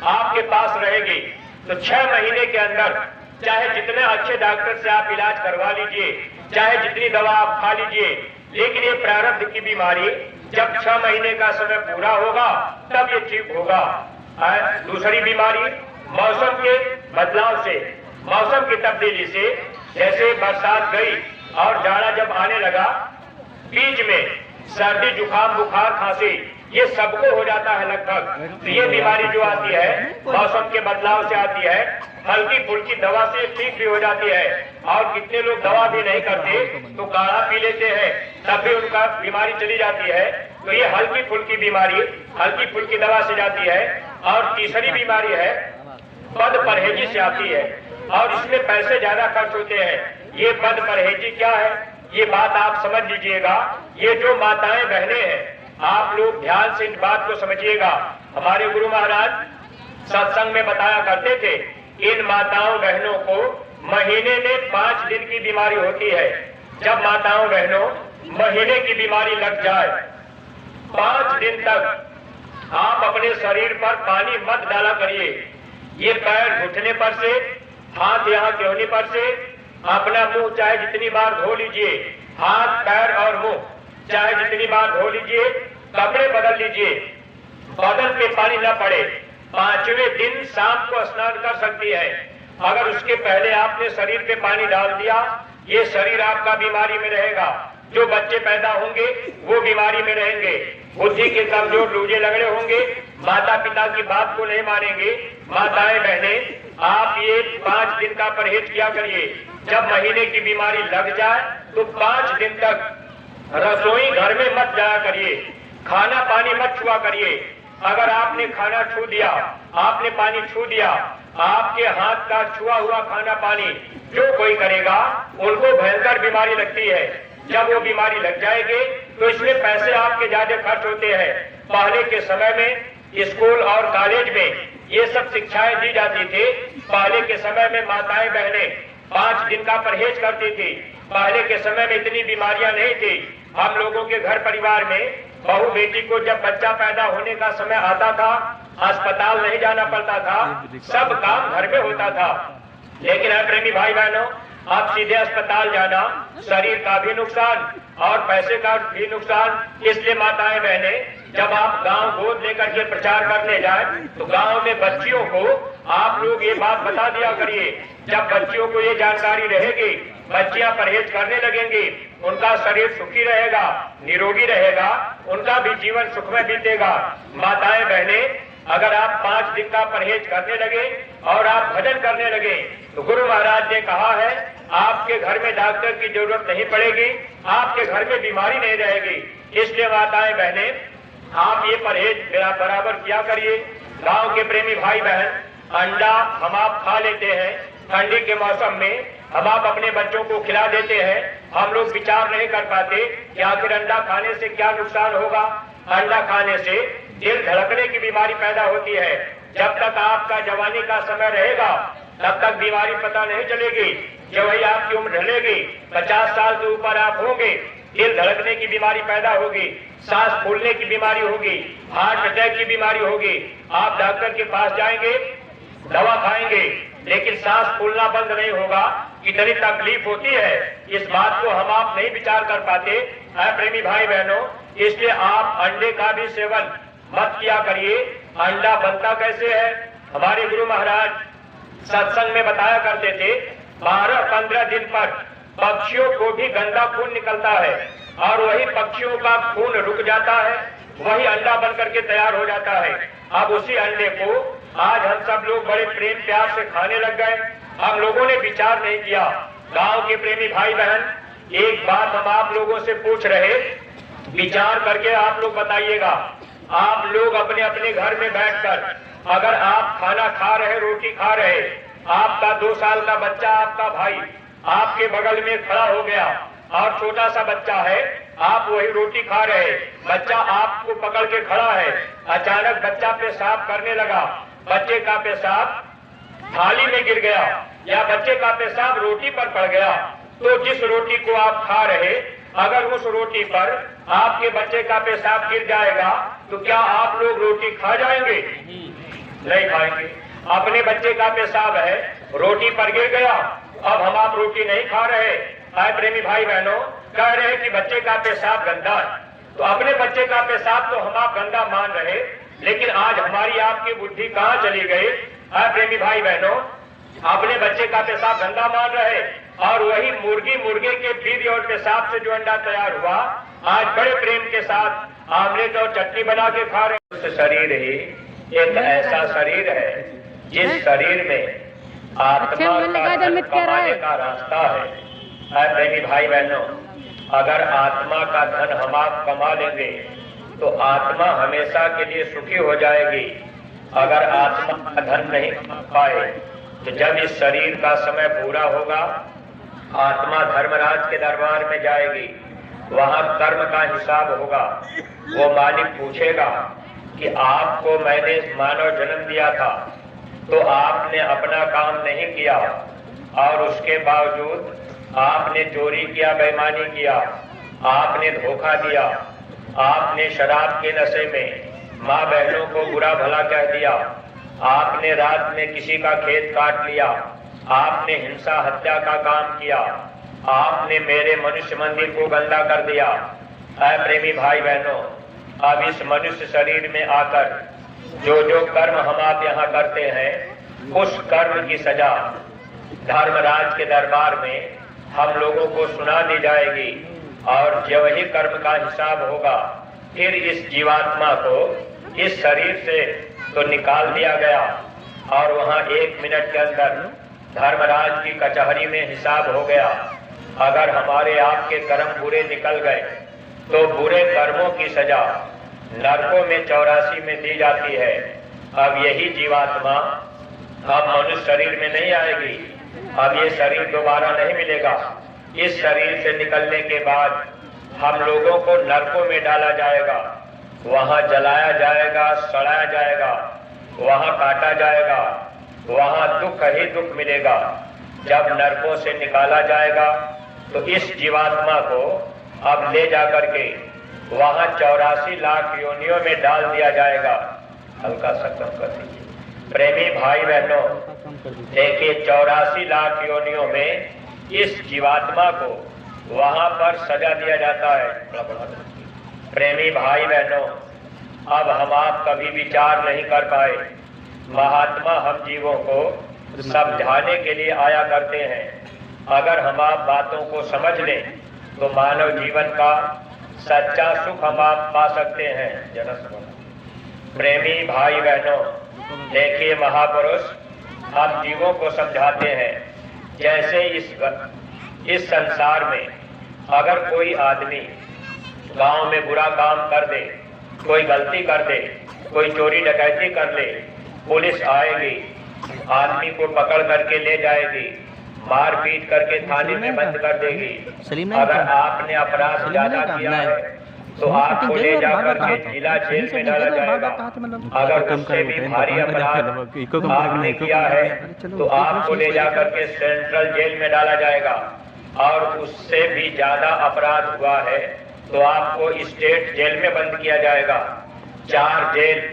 आपके पास रहेगी, तो 6 महीने के अंदर चाहे जितने अच्छे डॉक्टर से आप इलाज करवा लीजिए, चाहे जितनी दवा आप खा लीजिए, लेकिन ये प्रारब्ध की बीमारी जब 6 महीने का समय पूरा होगा तब ये ठीक होगा। दूसरी बीमारी मौसम के बदलाव से, मौसम की तब्दीली से, जैसे बरसात गई और जाड़ा जब आने लगा, बीच में सर्दी, जुकाम, बुखार, खांसी, ये सबको हो जाता है लगभग। तो ये बीमारी जो आती है मौसम के बदलाव से आती है, हल्की फुल्की दवा से ठीक भी हो जाती है। और कितने लोग दवा भी नहीं करते तो काढ़ा पी लेते हैं, तब भी उनका बीमारी चली जाती है। तो ये हल्की फुल्की बीमारी हल्की फुल्की दवा से जाती है। और तीसरी बीमारी है बद परहेजी से आती है और इसमें पैसे ज्यादा खर्च होते हैं। ये बद परहेजी क्या है, ये बात आप समझ लीजिएगा। ये जो माताएं बहनें हैं, आप लोग ध्यान से इन बात को समझिएगा। हमारे गुरु महाराज सत्संग में बताया करते थे, इन माताओं बहनों को महीने में 5 दिन की बीमारी होती है। जब माताओं बहनों महीने की बीमारी लग जाए, 5 दिन तक आप अपने शरीर पर पानी मत डाला करिए। ये पैर घुटने पर से, हाथ यहाँ क्योनी पर से, अपना मुंह चाहे जितनी बार धो लीजिए, हाथ पैर और मुंह चाहे जितनी बार धो लीजिए, कपड़े बदल लीजिए, बदन पे पानी न पड़े। 5वें दिन शाम को स्नान कर सकती है। अगर उसके पहले आपने शरीर पे पानी डाल दिया, ये शरीर आपका बीमारी में रहेगा। जो बच्चे पैदा होंगे वो बीमारी में रहेंगे, बुद्धि के कमजोर लूजे लगड़े होंगे, माता पिता की बात को नहीं मानेंगे। माताएं बहनें, आप ये 5 दिन का परहेज किया करिए। जब महीने की बीमारी लग जाए तो 5 दिन तक रसोई घर में मत जाया करिए, खाना पानी मत छुआ करिए। अगर आपने खाना छू दिया, आपने पानी छू दिया, आपके हाथ का छुआ हुआ खाना पानी जो कोई करेगा उनको भयंकर बीमारी लगती है। जब वो बीमारी लग जाएगी तो इसमें पैसे आपके ज्यादा खर्च होते हैं। पहले के समय में स्कूल और कॉलेज में ये सब शिक्षाएं दी जाती थी। पहले के समय में माताएं बहनें 5 दिन का परहेज करती थी। पहले के समय में इतनी बीमारियां नहीं थी। हम लोगों के घर परिवार में बहू बेटी को जब बच्चा पैदा होने का समय आता था, अस्पताल नहीं जाना पड़ता था, सब काम घर में होता था। लेकिन है प्रेमी भाई बहनों, आप सीधे अस्पताल जाना, शरीर का भी नुकसान और पैसे का भी नुकसान। इसलिए माताएं बहनें, जब आप गांव गोद लेकर के प्रचार करने जाए तो गांव में बच्चियों को आप लोग ये बात बता दिया करिए। जब बच्चियों को ये जानकारी रहेगी, बच्चियां परहेज करने लगेंगी, उनका शरीर सुखी रहेगा, निरोगी रहेगा, उनका भी जीवन सुख में बीतेगा। माताएं बहनें, अगर आप 5 दिन का परहेज करने लगे और आप भजन करने लगे तो गुरु महाराज ने कहा है आपके घर में डॉक्टर की जरूरत नहीं पड़ेगी, आपके घर में बीमारी नहीं रहेगी। इसलिए माताएं बहनें, आप ये परहेज बराबर किया करिए। गांव के प्रेमी भाई बहन, अंडा हम आप खा लेते हैं, ठंडी के मौसम में हम आप अपने बच्चों को खिला देते हैं। हम लोग विचार नहीं कर पाते कि आखिर अंडा खाने से क्या नुकसान होगा। अंडा खाने से दिल धड़कने की बीमारी पैदा होती है। जब तक आपका जवानी का समय रहेगा तब तक बीमारी पता नहीं चलेगी। जब वही आपकी उम्र ढलेगी, 50 साल से ऊपर आप होंगे, दिल धड़कने की बीमारी पैदा होगी, सांस फूलने की बीमारी होगी, हार्ट अटैक की बीमारी होगी। आप डॉक्टर के पास जाएंगे, दवा खाएंगे, लेकिन सांस फूलना बंद नहीं होगा। कितनी तकलीफ होती है, इस बात को हम आप नहीं विचार कर पाते है प्रेमी भाई बहनों। इसलिए आप अंडे का भी सेवन मत किया करिए। अंडा बनता कैसे है, हमारे गुरु महाराज सत्संग में बताया करते थे, 12-15 दिन पर पक्षियों को भी गंदा खून निकलता है और वही पक्षियों का खून रुक जाता है, वही अंडा बन करके तैयार हो जाता है। अब उसी अंडे को आज हम सब लोग बड़े प्रेम प्यार से खाने लग गए। हम लोगों ने विचार नहीं किया। गांव के प्रेमी भाई बहन, एक बात हम आप लोगों से पूछ रहे, विचार करके आप लोग बताइएगा। आप लोग अपने अपने घर में बैठकर अगर आप खाना खा रहे, रोटी खा रहे, आपका 2 साल का बच्चा, आपका भाई आपके बगल में खड़ा हो गया और छोटा सा बच्चा है, आप वही रोटी खा रहे, बच्चा आपको पकड़ के खड़ा है, अचानक बच्चा पेशाब करने लगा, बच्चे का पेशाब थाली में गिर गया या बच्चे का पेशाब रोटी पर पड़ गया, तो जिस रोटी को आप खा रहे, अगर उस रोटी पर आपके बच्चे का पेशाब गिर जाएगा तो क्या आप लोग रोटी खा जाएंगे? नहीं खाएंगे। अपने बच्चे का पेशाब है, रोटी पर गिर गया, अब हम आप रोटी नहीं खा रहे। आए प्रेमी भाई बहनों, कह रहे हैं कि बच्चे का पेशाब गंदा है, तो अपने बच्चे का पेशाब तो हम आप गंदा मान रहे, लेकिन आज हमारी आपकी बुद्धि कहाँ चली गई? आए प्रेमी भाई बहनों, अपने बच्चे का पेशाब गंदा मान रहे और वही मुर्गे के वीर्य और पेशाब से जो अंडा तैयार हुआ, आज बड़े प्रेम के साथ आमलेट और चटनी बना के खा रहे। उस शरीर ही एक ऐसा शरीर है जिस शरीर में आत्मा कमाने का रास्ता है। प्रेमी भाई बहनों, अगर आत्मा का धन हम आप कमा लेंगे तो आत्मा हमेशा के लिए सुखी हो जाएगी। अगर आत्मा का धन नहीं कमा पाए तो जब इस शरीर का समय पूरा होगा, आत्मा धर्मराज के दरबार में जाएगी, वहां कर्म का हिसाब होगा। वो मालिक पूछेगा कि आपको मैंने मानव जन्म दिया था तो आपने अपना काम नहीं किया और उसके बावजूद आपने चोरी किया, बेईमानी किया, आपने धोखा दिया, आपने शराब के नशे में माँ बहनों को बुरा भला कह दिया, आपने रात में किसी का खेत काट लिया, आपने हिंसा हत्या का काम किया, आपने मेरे मनुष्य मंदिर को गंदा कर दिया। ऐ प्रेमी भाई बहनों, अब इस मनुष्य शरीर में आकर जो जो कर्म हम आप यहाँ करते हैं, उस कर्म की सजा धर्मराज के दरबार में हम लोगों को सुना दी जाएगी और जो ही कर्म का हिसाब होगा, फिर इस जीवात्मा को इस शरीर से तो निकाल दिया गया और वहाँ 1 मिनट के अंदर धर्मराज की कचहरी में हिसाब हो गया। अगर हमारे आपके कर्म बुरे निकल गए तो बुरे कर्मों की सजा नरकों में 84 में दी जाती है। अब यही जीवात्मा अब मनुष्य शरीर में नहीं आएगी, अब ये शरीर दोबारा नहीं मिलेगा। इस शरीर से निकलने के बाद हम लोगों को नरकों में डाला जाएगा, वहां जलाया जाएगा, सड़ाया जाएगा, वहां काटा जाएगा, वहां दुख ही दुख मिलेगा। जब नरकों से निकाला जाएगा तो इस जीवात्मा को अब ले जाकर के वहां 84 लाख योनियों में डाल दिया जाएगा। हल्का सा कम कर दीजिए। प्रेमी भाई बहनों, देखिए 84 लाख योनियों में इस जीवात्मा को वहां पर सजा दिया जाता है। प्रेमी भाई बहनों, अब हम आप कभी विचार नहीं कर पाए। महात्मा हम जीवों को समझाने के लिए आया करते हैं। अगर हम आप बातों को समझ लें तो मानव जीवन का सच्चा सुख हम आप पा सकते हैं। प्रेमी भाई बहनों, देखिए महापुरुष हम जीवों को समझाते हैं, जैसे इस संसार में अगर कोई आदमी गांव में बुरा काम कर दे, कोई गलती कर दे, कोई चोरी डकैती कर ले, पुलिस आएगी, आदमी को पकड़ करके ले जाएगी, मार पीट करके थाने में बंद कर देगी। अगर आपने अपराध ज्यादा किया है तो आपको ले जाकर के जिला जेल में डाला जाएगा। अगर उससे भी भारी अपराध आपने किया है तो आपको ले जाकर के सेंट्रल जेल में डाला जाएगा। और उससे भी ज्यादा अपराध हुआ है तो आपको स्टेट जेल में बंद किया जाएगा। 4 जेल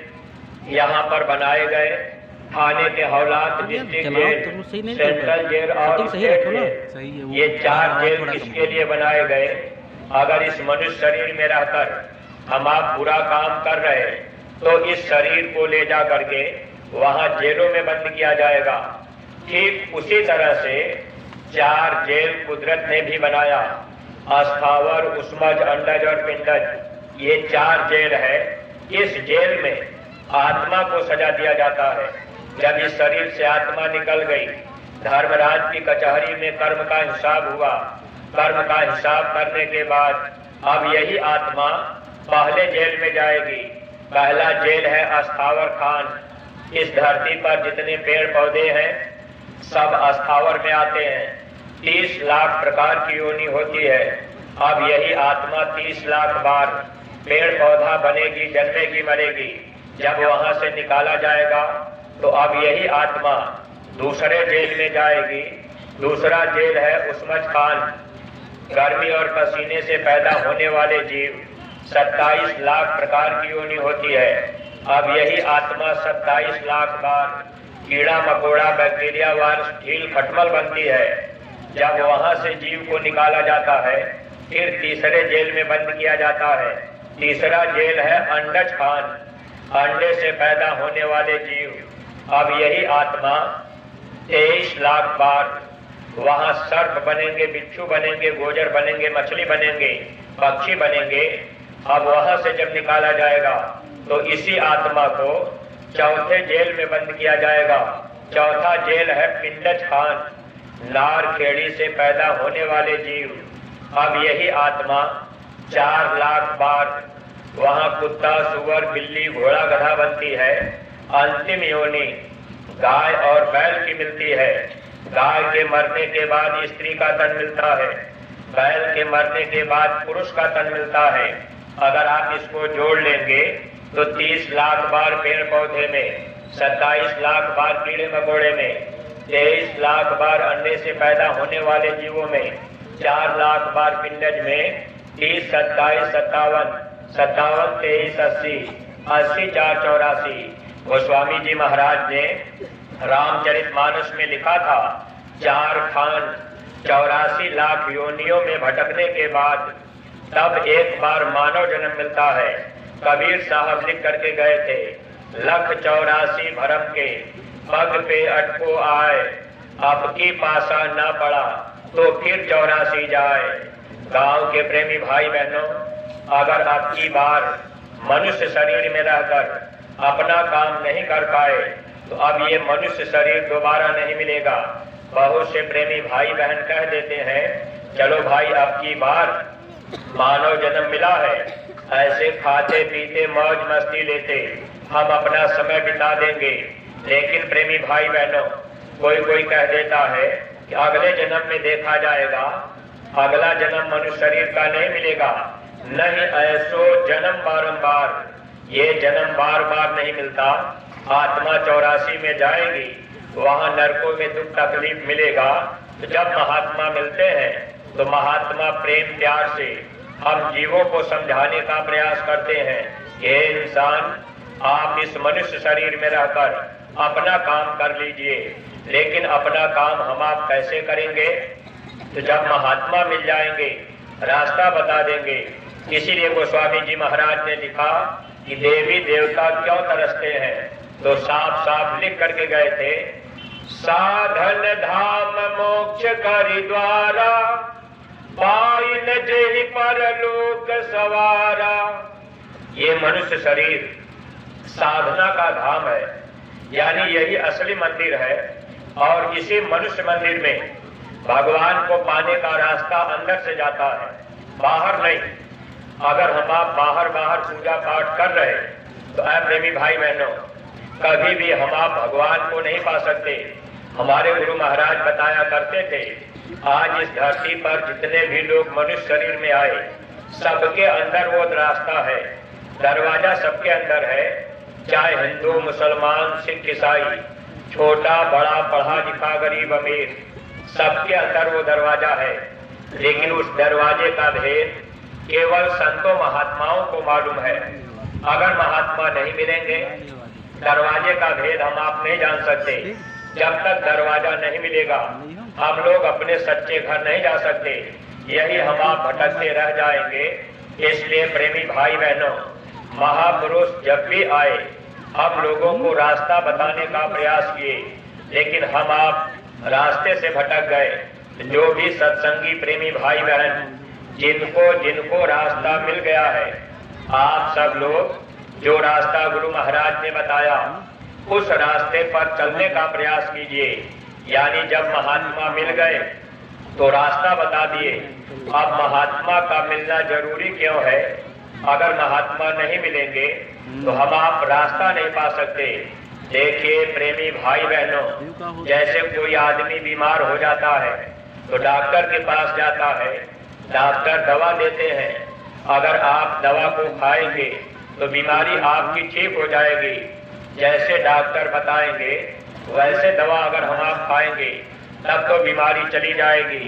यहाँ पर बनाए गए, थाने के हौलात, डिस्ट्रिक्ट जेल, सेंट्रल जेल और स्टेट जेल। ये 4 जेल किसके लिए बनाए गए? अगर इस मनुष्य शरीर में रहकर हम आप बुरा काम कर रहे तो इस शरीर को ले जा करके वहां जेलों में बंद किया जाएगा। ठीक उसी तरह से 4 जेल कुदरत ने भी बनाया, अस्थावर, उस्मज, अंडज और पिंडज। ये 4 जेल है। इस जेल में आत्मा को सजा दिया जाता है। जब इस शरीर से आत्मा निकल गई, धर्मराज की कचहरी में कर्म का हिसाब हुआ। कर्म का हिसाब करने के बाद अब यही आत्मा पहले जेल में जाएगी। पहला जेल है अस्थावर खान। इस धरती पर जितने पेड़ पौधे हैं सब अस्थावर में आते हैं। 30 लाख प्रकार की योनि होती है। अब यही आत्मा 30 लाख बार पेड़ पौधा बनेगी, जन्मेगी, मरेगी। जब वहां से निकाला जाएगा तो अब यही आत्मा दूसरे जेल में जाएगी। दूसरा जेल है उस्मज खान। गर्मी और पसीने से पैदा होने वाले जीव 27 लाख प्रकार की योनि होती है। अब यही आत्मा 27 लाख बार कीड़ा मकोड़ा, बैक्टीरिया, वायरस, ढील, खटमल बनती है। जब वहां से जीव को निकाला जाता है फिर तीसरे जेल में बंद किया जाता है। तीसरा जेल है अंडज खान। अंडे से पैदा होने वाले जीव। अब यही आत्मा 23 लाख बार वहां सर्प बनेंगे, बिच्छू बनेंगे, गोजर बनेंगे, मछली बनेंगे, पक्षी बनेंगे। अब वहां से जब निकाला जाएगा तो इसी आत्मा को चौथे जेल में बंद किया जाएगा। चौथा जेल है पिंडज खान। नार खेड़ी से पैदा होने वाले जीव। अब यही आत्मा 4 लाख बार वहां कुत्ता, सुअर, बिल्ली, घोड़ा, गधा बनती है। अंतिम योनि गाय और बैल की मिलती है। गाय के मरने के बाद स्त्री का तन मिलता है, बैल के मरने के बाद पुरुष का तन मिलता है। अगर आप इसको जोड़ लेंगे तो 30 लाख बार पेड़ पौधे में, 27 लाख बार कीड़े मकोड़े में, 23 लाख बार अंडे से पैदा होने वाले जीवों में, 4 लाख बार पिंडज में, 30, 27, 57, 23, 80, 80, 4, 84। गोस्वामी जी महाराज ने रामचरितमानस में लिखा था 4 खान 84 लाख योनियों में भटकने के बाद तब एक बार मानव जन्म मिलता है। कबीर साहब लिख करके गए थे, 184 भरम के पग पे अटको आए, अब की पासा ना पड़ा तो फिर 84 जाए। गांव के प्रेमी भाई बहनों, अगर अब की बार मनुष्य शरीर में रहकर अपना काम नहीं कर पाए तो अब ये मनुष्य शरीर दोबारा नहीं मिलेगा। बहुत से प्रेमी भाई बहन कह देते हैं, चलो भाई अब की बार मानव जन्म मिला है, ऐसे खाते पीते मौज मस्ती लेते हम अपना समय बिता देंगे। लेकिन प्रेमी भाई बहनों, कोई कह देता है कि अगले जन्म में देखा जाएगा, अगला जन्म मनुष्य शरीर का नहीं मिलेगा। नहीं, ऐसो जन्म बारंबार, ये जन्म बार बार नहीं मिलता। आत्मा 84 में जाएगी, वहां नरकों में दुख तकलीफ मिलेगा। तो जब महात्मा मिलते हैं तो महात्मा प्रेम प्यार से हम जीवों को समझाने का प्रयास करते हैं, ये इंसान आप इस मनुष्य शरीर में रहकर अपना काम कर लीजिए। लेकिन अपना काम हम आप कैसे करेंगे? तो जब महात्मा मिल जाएंगे रास्ता बता देंगे। इसीलिए गोस्वामी जी महाराज ने लिखा कि देवी देवता क्यों तरसते हैं, तो साफ साफ लिख करके गए थे, साधन धाम मोक्ष करि द्वारा, पाइन जेहि परलोक सवारा। ये मनुष्य शरीर साधना का धाम है, यानी यही असली मंदिर है। और इसी मनुष्य मंदिर में भगवान को पाने का रास्ता अंदर से जाता है, बाहर नहीं। अगर हम आप बाहर पूजा पाठ कर रहे तो ऐ प्रेमी भाई बहनों, कभी भी हम आप भगवान को नहीं पा सकते। हमारे गुरु महाराज बताया करते थे, आज इस धरती पर जितने भी लोग मनुष्य शरीर में आए, सबके अंदर वो रास्ता है, दरवाजा सबके अंदर है। चाहे हिंदू मुसलमान सिख ईसाई, छोटा बड़ा पढ़ा लिखा गरीब अमीर, सबके अंदर वो दरवाजा है। लेकिन उस दरवाजे का भेद केवल संतों महात्माओं को मालूम है। अगर महात्मा नहीं मिलेंगे, दरवाजे का भेद हम आप नहीं जान सकते। जब तक दरवाजा नहीं मिलेगा, हम लोग अपने सच्चे घर नहीं जा सकते। यही हम आप भटकते रह जाएंगे। इसलिए प्रेमी भाई बहनों, महापुरुष जब भी आए, हम लोगों को रास्ता बताने का प्रयास किए, लेकिन हम आप रास्ते से भटक गए। जो भी सत्संगी प्रेमी भाई बहन जिनको रास्ता मिल गया है, आप सब लोग जो रास्ता गुरु महाराज ने बताया उस रास्ते पर चलने का प्रयास कीजिए। यानी जब महात्मा मिल गए तो रास्ता बता दिए। अब महात्मा का मिलना जरूरी क्यों है? अगर महात्मा नहीं मिलेंगे तो हम आप रास्ता नहीं पा सकते। देखिए प्रेमी भाई बहनों, जैसे कोई आदमी बीमार हो जाता है तो डॉक्टर के पास जाता है, डॉक्टर दवा देते हैं। अगर आप दवा को खाएंगे तो बीमारी आपकी ठीक हो जाएगी। जैसे डॉक्टर बताएंगे वैसे दवा अगर हम आप खाएंगे तब तो बीमारी चली जाएगी।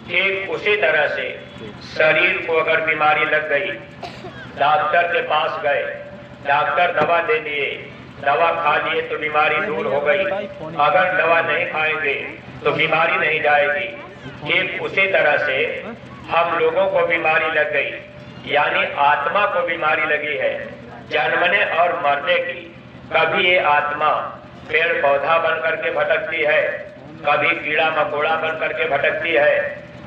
ठीक उसी तरह से शरीर को अगर बीमारी लग गई, डॉक्टर के पास गए, डॉक्टर दवा दे दिए, दवा खा लिए तो बीमारी दूर हो गई। अगर दवा नहीं खाएंगे तो बीमारी नहीं जाएगी। ठीक उसी तरह से हम लोगों को बीमारी लग गई, यानी आत्मा को बीमारी लगी है जन्मने और मरने की। कभी ये आत्मा पेड़ पौधा बन करके भटकती है, कभी कीड़ा मकोड़ा बन करके भटकती है,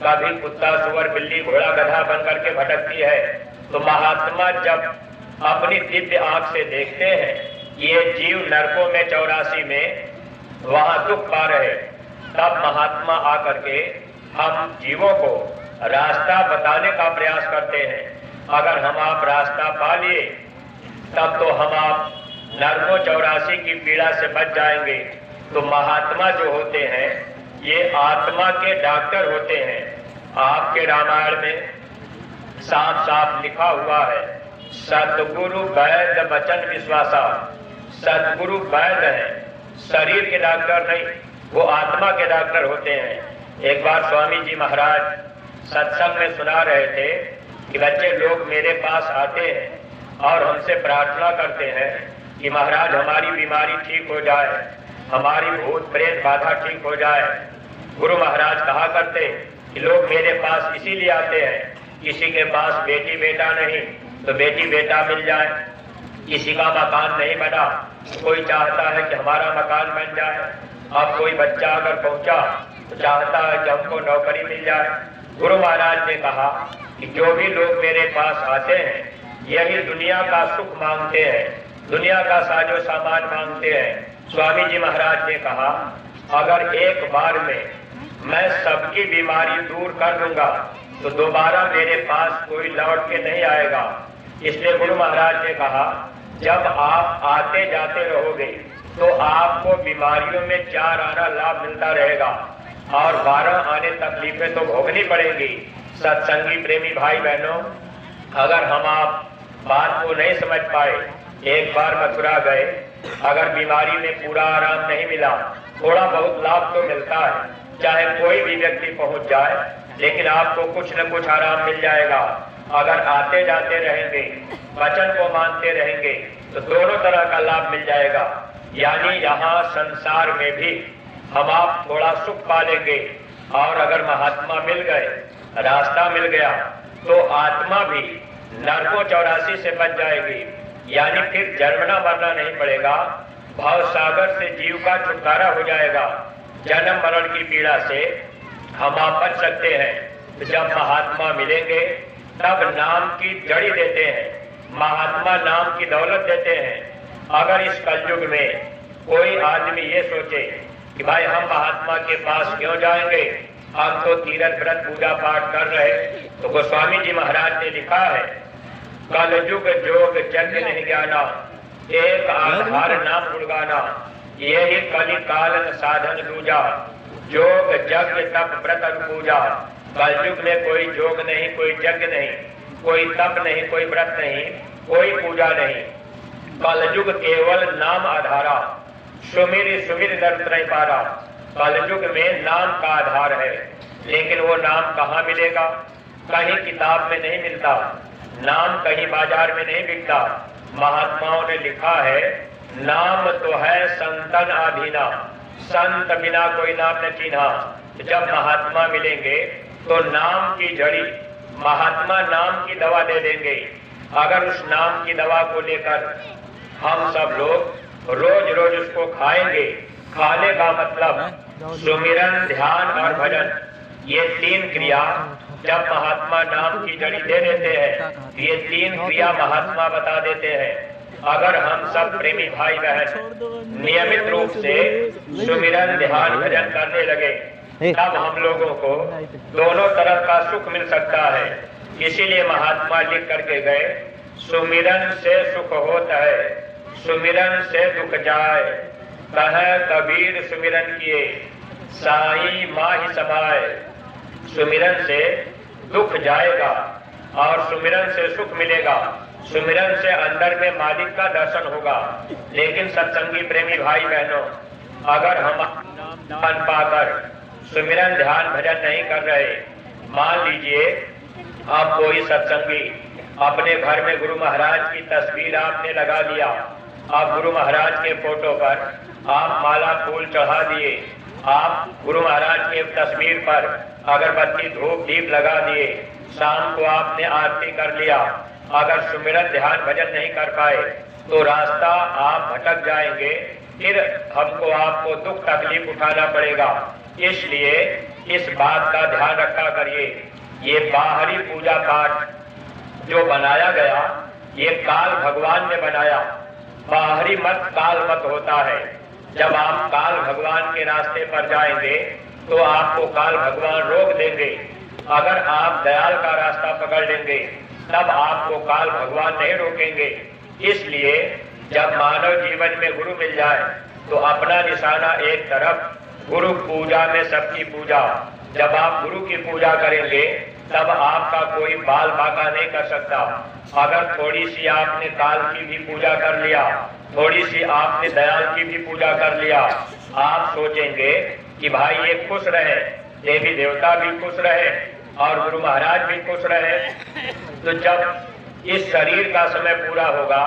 कभी कुत्ता सुअर बिल्ली घोड़ा गधा बन करके भटकती है। तो महात्मा जब अपनी दिव्य आंख से देखते हैं ये जीव नरकों में 84 में वहां दुख पा रहे, तब महात्मा आकर के हम जीवों को रास्ता बताने का प्रयास करते हैं। अगर हम आप रास्ता पा लिए तब तो हम आप नरकों 84 की पीड़ा से बच जाएंगे। तो महात्मा जो होते हैं ये आत्मा के डॉक्टर होते हैं। आपके रामायण में साफ साफ लिखा हुआ है, सतगुरु वैद्य वचन विश्वासा। सतगुरु वैद्य है, शरीर के डॉक्टर नहीं, वो आत्मा के डॉक्टर होते हैं। एक बार स्वामी जी महाराज सत्संग में सुना रहे थे कि बच्चे लोग मेरे पास आते हैं और हमसे प्रार्थना करते हैं कि महाराज हमारी बीमारी ठीक हो जाए, हमारी भूत प्रेत बाधा ठीक हो जाए। गुरु महाराज कहा करते कि लोग मेरे पास इसीलिए आते हैं, किसी के पास बेटी बेटा नहीं तो बेटी बेटा मिल जाए, किसी का मकान नहीं बना कोई चाहता है कि हमारा मकान बन जाए, अब कोई बच्चा अगर पहुंचा तो चाहता है कि हमको नौकरी मिल जाए। गुरु महाराज ने कहा कि जो भी लोग मेरे पास आते हैं यही दुनिया का सुख मांगते हैं, दुनिया का साजो सामान मांगते हैं। स्वामी जी महाराज ने कहा अगर एक बार में मैं सबकी बीमारी दूर कर दूंगा तो दोबारा मेरे पास कोई लौट के नहीं आएगा। इसलिए गुरु महाराज ने कहा जब आप आते जाते रहोगे तो आपको बीमारियों में 4 आना लाभ मिलता रहेगा और 12 आने तकलीफें तो भोगनी पड़ेंगी। सत्संगी प्रेमी भाई बहनों, अगर हम आप बात को नहीं समझ पाए, एक बार मथुरा गए, अगर बीमारी में पूरा आराम नहीं मिला, थोड़ा बहुत लाभ तो मिलता है, चाहे कोई भी व्यक्ति पहुंच जाए, लेकिन आपको कुछ न कुछ आराम मिल जाएगा। अगर आते जाते रहेंगे, वचन को मानते रहेंगे तो दोनों तरह का लाभ मिल जाएगा। यानी यहाँ संसार में भी हम आप थोड़ा सुख पा लेंगे और अगर महात्मा मिल गए, रास्ता मिल गया तो आत्मा भी नरकों 84 से बच जाएगी। यानी फिर जन्मना मरना नहीं पड़ेगा, भव सागर से जीव का छुटकारा हो जाएगा। जन्म मरण की पीड़ा से हम आप बच सकते हैं। जब महात्मा मिलेंगे तब नाम की जड़ी देते हैं, महात्मा नाम की दौलत देते हैं। अगर इस कलयुग में कोई आदमी ये सोचे कि भाई हम महात्मा के पास क्यों जाएंगे, हम तो तीर्थ व्रत पूजा पाठ कर रहे, तो गोस्वामी जी महाराज ने लिखा है कलयुग जोग जग नहीं ज्ञाना, एक आधार नाम गुणगाना, यही कलि कालन साधन दूजा, जोग जग तप व्रत पूजा। कलयुग में कोई जोग नहीं, कोई यज्ञ नहीं, कोई तप नहीं, कोई व्रत नहीं, कोई पूजा नहीं। कलयुग केवल नाम आधारा, सुमिर सुमिर दर्द नहीं पारा। कलयुग में नाम का आधार है, लेकिन वो नाम कहाँ मिलेगा? कहीं किताब में नहीं मिलता, नाम कहीं बाजार में नहीं बिकता। महात्माओं ने लिखा है नाम तो है संतन आधीना, संत बिना कोई नाम न चीन्हा। जब महात्मा मिलेंगे तो नाम की जड़ी, महात्मा नाम की दवा दे देंगे। अगर उस नाम की दवा को लेकर हम सब लोग रोज रोज उसको खाएंगे, खाने का मतलब सुमिरन, ध्यान और भजन, ये 3 क्रिया जब महात्मा नाम की जड़ी दे देते हैं, ये 3 क्रिया महात्मा बता देते हैं। अगर हम सब प्रेमी भाई बहन नियमित रूप से सुमिरन, ध्यान, भजन करने लगे तब हम लोगों को दोनों तरह का सुख मिल सकता है। इसीलिए महात्मा लिख करके गए सुमिरन से सुख होता है, सुमिरन से दुख जाए, कहे कबीर सुमिरन किए, साई माही समाए। सुमिरन से दुख जाएगा और सुमिरन से सुख मिलेगा, सुमिरन से अंदर में मालिक का दर्शन होगा। लेकिन सत्संगी प्रेमी भाई बहनों, अगर हम नाम पाकर सुमिरन, ध्यान, भजन नहीं कर रहे, मान लीजिए आप कोई सत्संगी अपने घर में गुरु महाराज की तस्वीर आपने लगा दिया, आप गुरु महाराज के फोटो पर आप माला फूल चढ़ा दिए, आप गुरु महाराज की तस्वीर पर अगरबत्ती धूप दीप लगा दिए, शाम को आपने आरती कर लिया। अगर सुमिरन, ध्यान, भजन नहीं कर पाए तो रास्ता आप भटक जाएंगे, फिर हमको आपको दुख तकलीफ उठाना पड़ेगा। इसलिए इस बात का ध्यान रखा करिए। ये बाहरी पूजा पाठ जो बनाया गया, ये काल भगवान ने बनाया। बाहरी मत काल मत होता है। जब आप काल भगवान के रास्ते पर जाएंगे तो आपको काल भगवान रोक देंगे। अगर आप दयाल का रास्ता पकड़ लेंगे तब आपको काल भगवान नहीं रोकेंगे। इसलिए जब मानव जीवन में गुरु मिल जाए तो अपना निशाना एक तरफ, गुरु पूजा में सबकी पूजा। जब आप गुरु की पूजा करेंगे तब आपका कोई बाल बाका नहीं कर सकता। अगर थोड़ी सी आपने काल की भी पूजा कर लिया, थोड़ी सी आपने दयाल की भी पूजा कर लिया, आप सोचेंगे कि भाई ये खुश रहे, देवी देवता भी खुश रहे और गुरु महाराज भी खुश रहे। तो जब इस शरीर का समय पूरा होगा,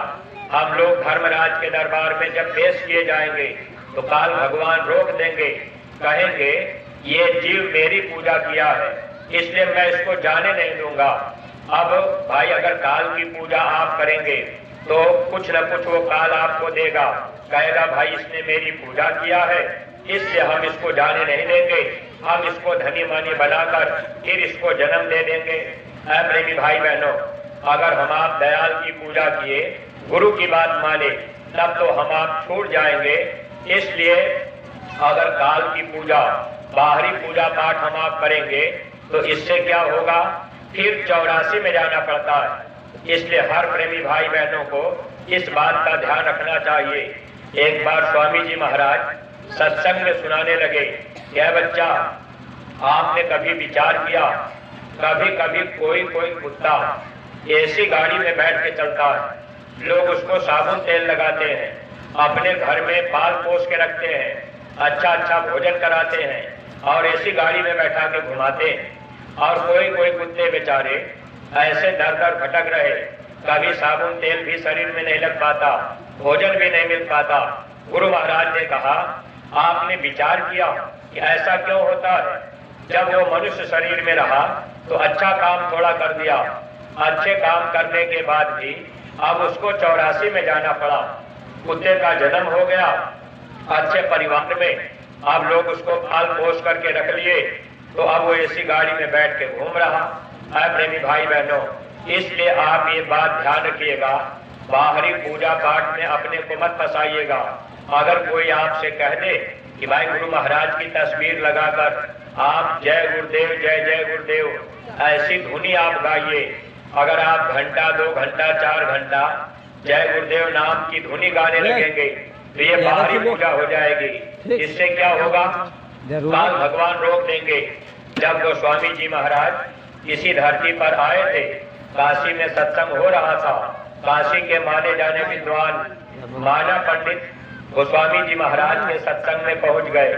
हम लोग धर्मराज के दरबार में जब पेश किए जाएंगे तो काल भगवान रोक देंगे, कहेंगे ये जीव मेरी पूजा किया है, इसलिए मैं इसको जाने नहीं दूंगा। अब भाई अगर काल की पूजा आप करेंगे तो कुछ न कुछ वो काल आपको देगा, कहेगा भाई इसने मेरी पूजा किया है, इसलिए हम इसको जाने नहीं देंगे, हम इसको धनी मानी बनाकर फिर इसको जन्म दे देंगे। प्रेमी भाई बहनों, अगर हम आप दयाल की पूजा किए, गुरु की बात माने, तब तो हम आप छूट जाएंगे। इसलिए अगर काल की पूजा, बाहरी पूजा पाठ हम आप करेंगे तो इससे क्या होगा, फिर 84 में जाना पड़ता है। इसलिए हर प्रेमी भाई बहनों को इस बात का ध्यान रखना चाहिए। एक बार स्वामी जी महाराज सत्संग में सुनाने लगे, क्या बच्चा आपने कभी विचार किया, कभी कभी कोई कोई कुत्ता ऐसी गाड़ी में बैठ के चलता है, लोग उसको साबुन तेल लगाते हैं, अपने घर में पाल पोस के रखते हैं, अच्छा अच्छा भोजन कराते हैं और ऐसी गाड़ी में बैठा के घुमाते हैं, और कोई कोई कुत्ते बेचारे ऐसे दर दर भटक रहे, कभी साबुन तेल भी शरीर में नहीं लग पाता, भोजन भी नहीं मिल पाता। गुरु महाराज ने कहा, आपने विचार किया कि ऐसा क्यों होता है? जब वो मनुष्य शरीर में रहा तो अच्छा काम थोड़ा कर दिया, अच्छे काम करने के बाद भी अब उसको 84 में जाना पड़ा। कुत्ते का जन्म हो गया अच्छे परिवार में, अब लोग उसको पाल पोस करके रख लिए, तो अब वो ऐसी गाड़ी में बैठ के घूम रहा है। प्रेमी भाई बहनों, इसलिए आप ये बात ध्यान रखिएगा, बाहरी पूजा पाठ में अपने को मत फंसाइएगा। अगर कोई आपसे कह दे कि भाई गुरु महाराज की तस्वीर लगाकर आप जय गुरुदेव जय जय गुरुदेव ऐसी धुनी आप गाइए, अगर आप घंटा 2 घंटा 4 घंटा जय गुरुदेव नाम की धुनी गाने लगेंगे तो ये बाहरी पूजा हो जाएगी। इससे क्या होगा, काल भगवान रोक देंगे। जब गोस्वामी जी महाराज इसी धरती पर आए थे, काशी में सत्संग हो रहा था, काशी के माने जाने विद्वान माना पंडित गोस्वामी जी महाराज के सत्संग में पहुंच गए।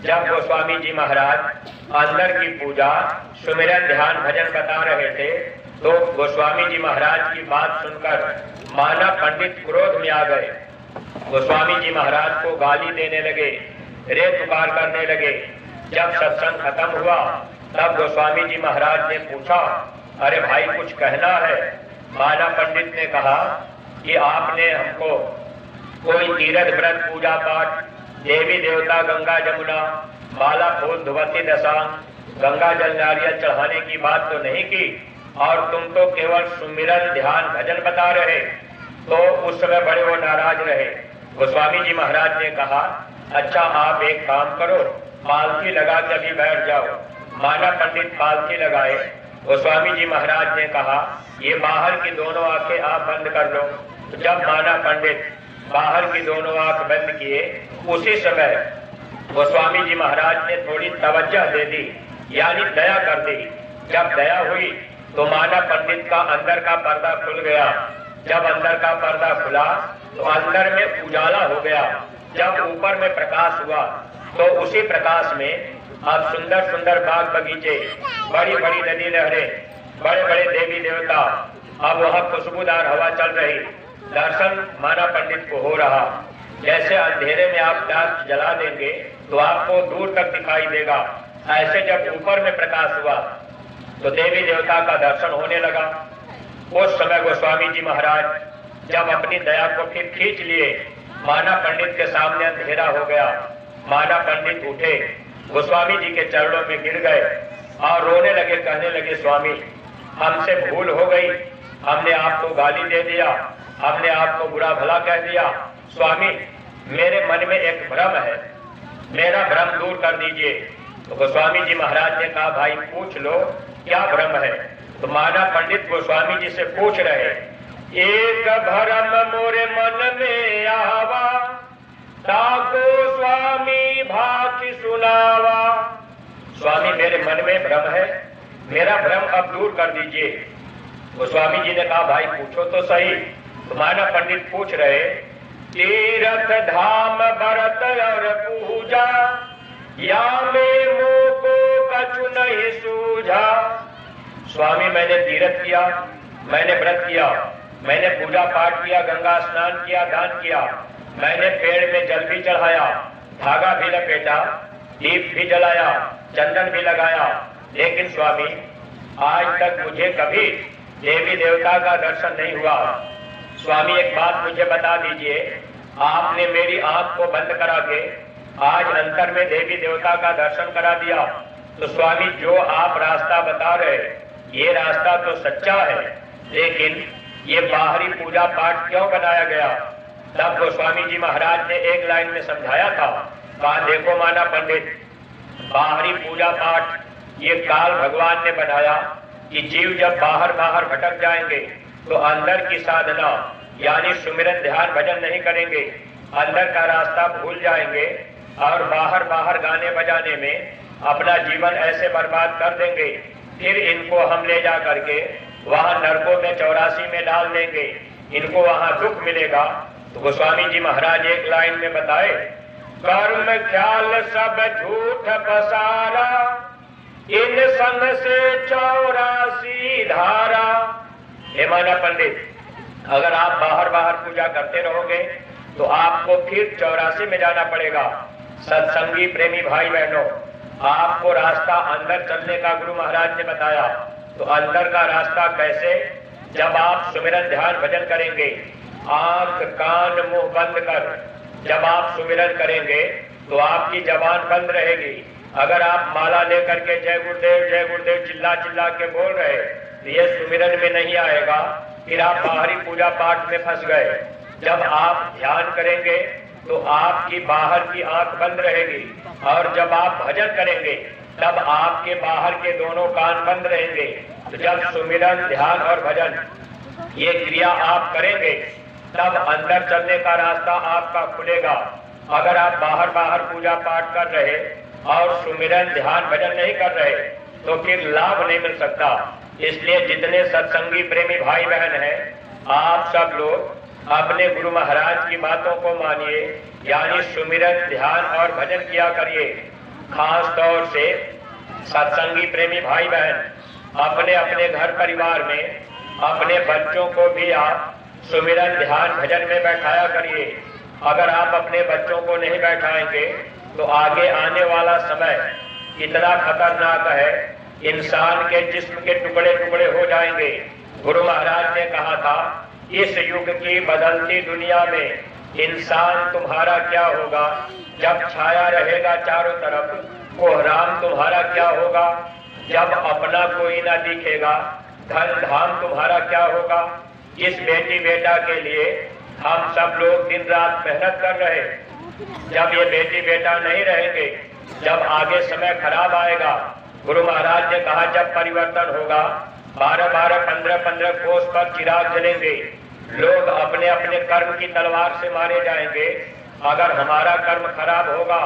जब गोस्वामी जी महाराज अंदर की पूजा, सुमिरन, ध्यान, भजन बता रहे थे, तो गोस्वामी जी महाराज की बात सुनकर माना पंडित क्रोध में आ गए। गोस्वामी जी महाराज को गाली देने लगे, रे पुकार करने लगे। जब सत्संग खत्म हुआ तब गोस्वामी जी महाराज ने पूछा, अरे भाई कुछ कहना है? माना पंडित ने कहा कि आपने हमको कोई तीर्थ व्रत पूजा पाठ, देवी देवता, गंगा जमुना, माला फूल धुवती दशांग, गंगा जल नारियल चढ़ाने की बात तो नहीं की, और तुम तो केवल सुमिरन ध्यान भजन बता रहे। तो उस समय बड़े वो नाराज रहे। गोस्वामी जी महाराज ने कहा, अच्छा आप एक काम करो, पालकी लगा के अभी बैठ जाओ। माना पंडित पालकी लगाए। गोस्वामी जी महाराज ने कहा, ये बाहर की दोनों आंखें आप बंद कर लो। तो जब माना पंडित बाहर की दोनों आंख बंद किए, उसी समय गोस्वामी जी महाराज ने थोड़ी तवज्जो दे दी, यानी दया कर दी। जब दया हुई तो माना पंडित का अंदर का पर्दा खुल गया। जब अंदर का पर्दा खुला तो अंदर में उजाला हो गया। जब ऊपर में प्रकाश हुआ तो उसी प्रकाश में अब सुंदर सुंदर बाग बगीचे, बड़ी बड़ी नदी नहरें, बड़े बड़े देवी देवता, अब वहाँ खुशबूदार हवा चल रही। दर्शन माना पंडित को हो रहा। जैसे अंधेरे में आप टार्च जला देंगे तो आपको दूर तक दिखाई देगा, ऐसे जब ऊपर में प्रकाश हुआ तो देवी देवता का दर्शन होने लगा। उस समय गोस्वामी जी महाराज जब अपनी दया को फिर खींच लिए, माना पंडित के सामने अंधेरा हो गया। माना पंडित उठे, गोस्वामी जी के चरणों में गिर गए और रोने लगे, कहने लगे, स्वामी हमसे भूल हो गई, हमने आपको गाली दे दिया, हमने आपको बुरा भला कह दिया। स्वामी मेरे मन में एक भ्रम है, मेरा भ्रम दूर कर दीजिए। तो गोस्वामी जी महाराज ने कहा, भाई पूछ लो क्या भ्रम है। तो माना पंडित गोस्वामी जी से पूछ रहे, एक भ्रम मोरे मन में आवा, ताको स्वामी भाकी सुनावा। स्वामी मेरे मन में भ्रम है, मेरा भ्रम अब दूर कर दीजिए। गोस्वामी जी ने कहा, भाई पूछो तो सही। तो माना पंडित पूछ रहे, तीर्थ धाम व्रत और पूजा, या में मोको कछु नहीं सूझा। स्वामी मैंने तीर्थ किया, मैंने व्रत किया, मैंने पूजा पाठ किया, गंगा स्नान किया, दान किया, मैंने पेड़ में जल भी चढ़ाया, धागा भी लपेटा, दीप भी जलाया, चंदन भी लगाया, लेकिन स्वामी आज तक मुझे कभी देवी देवता का दर्शन नहीं हुआ। स्वामी एक बात मुझे बता दीजिए, आपने मेरी आंख को बंद करा के आज अंतर में देवी देवता का दर्शन करा दिया, तो स्वामी जो आप रास्ता बता रहे ये रास्ता तो सच्चा है, लेकिन ये बाहरी पूजा पाठ क्यों बनाया गया? तब तो स्वामी जी महाराज ने एक लाइन में समझाया था, कहा देखो माना पंडित, बाहरी पूजा पाठ ये काल भगवान ने बनाया कि जीव जब बाहर बाहर भटक जाएंगे तो अंदर की साधना यानी सुमिरन ध्यान भजन नहीं करेंगे, अंदर का रास्ता भूल जाएंगे और बाहर बाहर गाने बजाने में अपना जीवन ऐसे बर्बाद कर देंगे, फिर इनको हम ले जा करके वहां नरकों में 84 में डाल देंगे, इनको वहां दुख मिलेगा। तो गोस्वामी जी महाराज एक लाइन में बताए, कर्म ख्याल सब झूठ पसारा, इन संग से 84 धारा। हे माना पंडित, अगर आप बाहर बाहर पूजा करते रहोगे तो आपको फिर 84 में जाना पड़ेगा। सत्संगी प्रेमी भाई बहनों, आपको रास्ता अंदर चलने का गुरु महाराज ने बताया, तो अंदर का रास्ता कैसे? जब आप सुमिरन ध्यान भजन करेंगे, आंख कान मुंह बंद कर जब आप सुमिरन करेंगे तो आपकी जबान बंद रहेगी। अगर आप माला लेकर के जय गुरुदेव चिल्ला चिल्ला के बोल रहे तो ये सुमिरन में नहीं आएगा, फिर आप बाहरी पूजा पाठ में फंस गए। जब आप ध्यान करेंगे तो आपकी बाहर की आंख बंद रहेगी, और जब आप भजन करेंगे तब आपके बाहर के दोनों कान बंद रहेंगे। तो जब सुमिरन ध्यान और भजन ये क्रिया आप करेंगे तब अंदर चलने का रास्ता आपका खुलेगा। अगर आप बाहर बाहर पूजा पाठ कर रहे और सुमिरन ध्यान भजन नहीं कर रहे तो फिर लाभ नहीं मिल सकता। इसलिए जितने सत्संगी प्रेमी भाई बहन हैं, आप सब लोग अपने गुरु महाराज की बातों को मानिए, यानी सुमिरन ध्यान और भजन किया करिए। खास तौर से सत्संगी प्रेमी भाई बहन अपने अपने घर परिवार में अपने बच्चों को भी आप सुमिरन ध्यान भजन में बैठाया करिए। अगर आप अपने बच्चों को नहीं बैठाएंगे तो आगे आने वाला समय इतना खतरनाक है, इंसान के जिस्म के टुकड़े टुकड़े हो जाएंगे। गुरु महाराज ने कहा था, इस युग की बदलती दुनिया में इंसान तुम्हारा क्या होगा? जब छाया रहेगा चारों तरफ, कोहराम तुम्हारा क्या होगा? जब अपना कोई ना दिखेगा, धन धाम तुम्हारा क्या होगा? इस बेटी बेटा के लिए हम सब लोग दिन रात मेहनत कर रहे, जब ये बेटी बेटा नहीं रहेंगे, जब आगे समय खराब आएगा, गुरु महाराज ने कहा जब परिवर्तन होगा, 12-12, 15-15 कोस पर चिराग जलेंगे, लोग अपने अपने कर्म की तलवार से मारे जाएंगे। अगर हमारा कर्म खराब होगा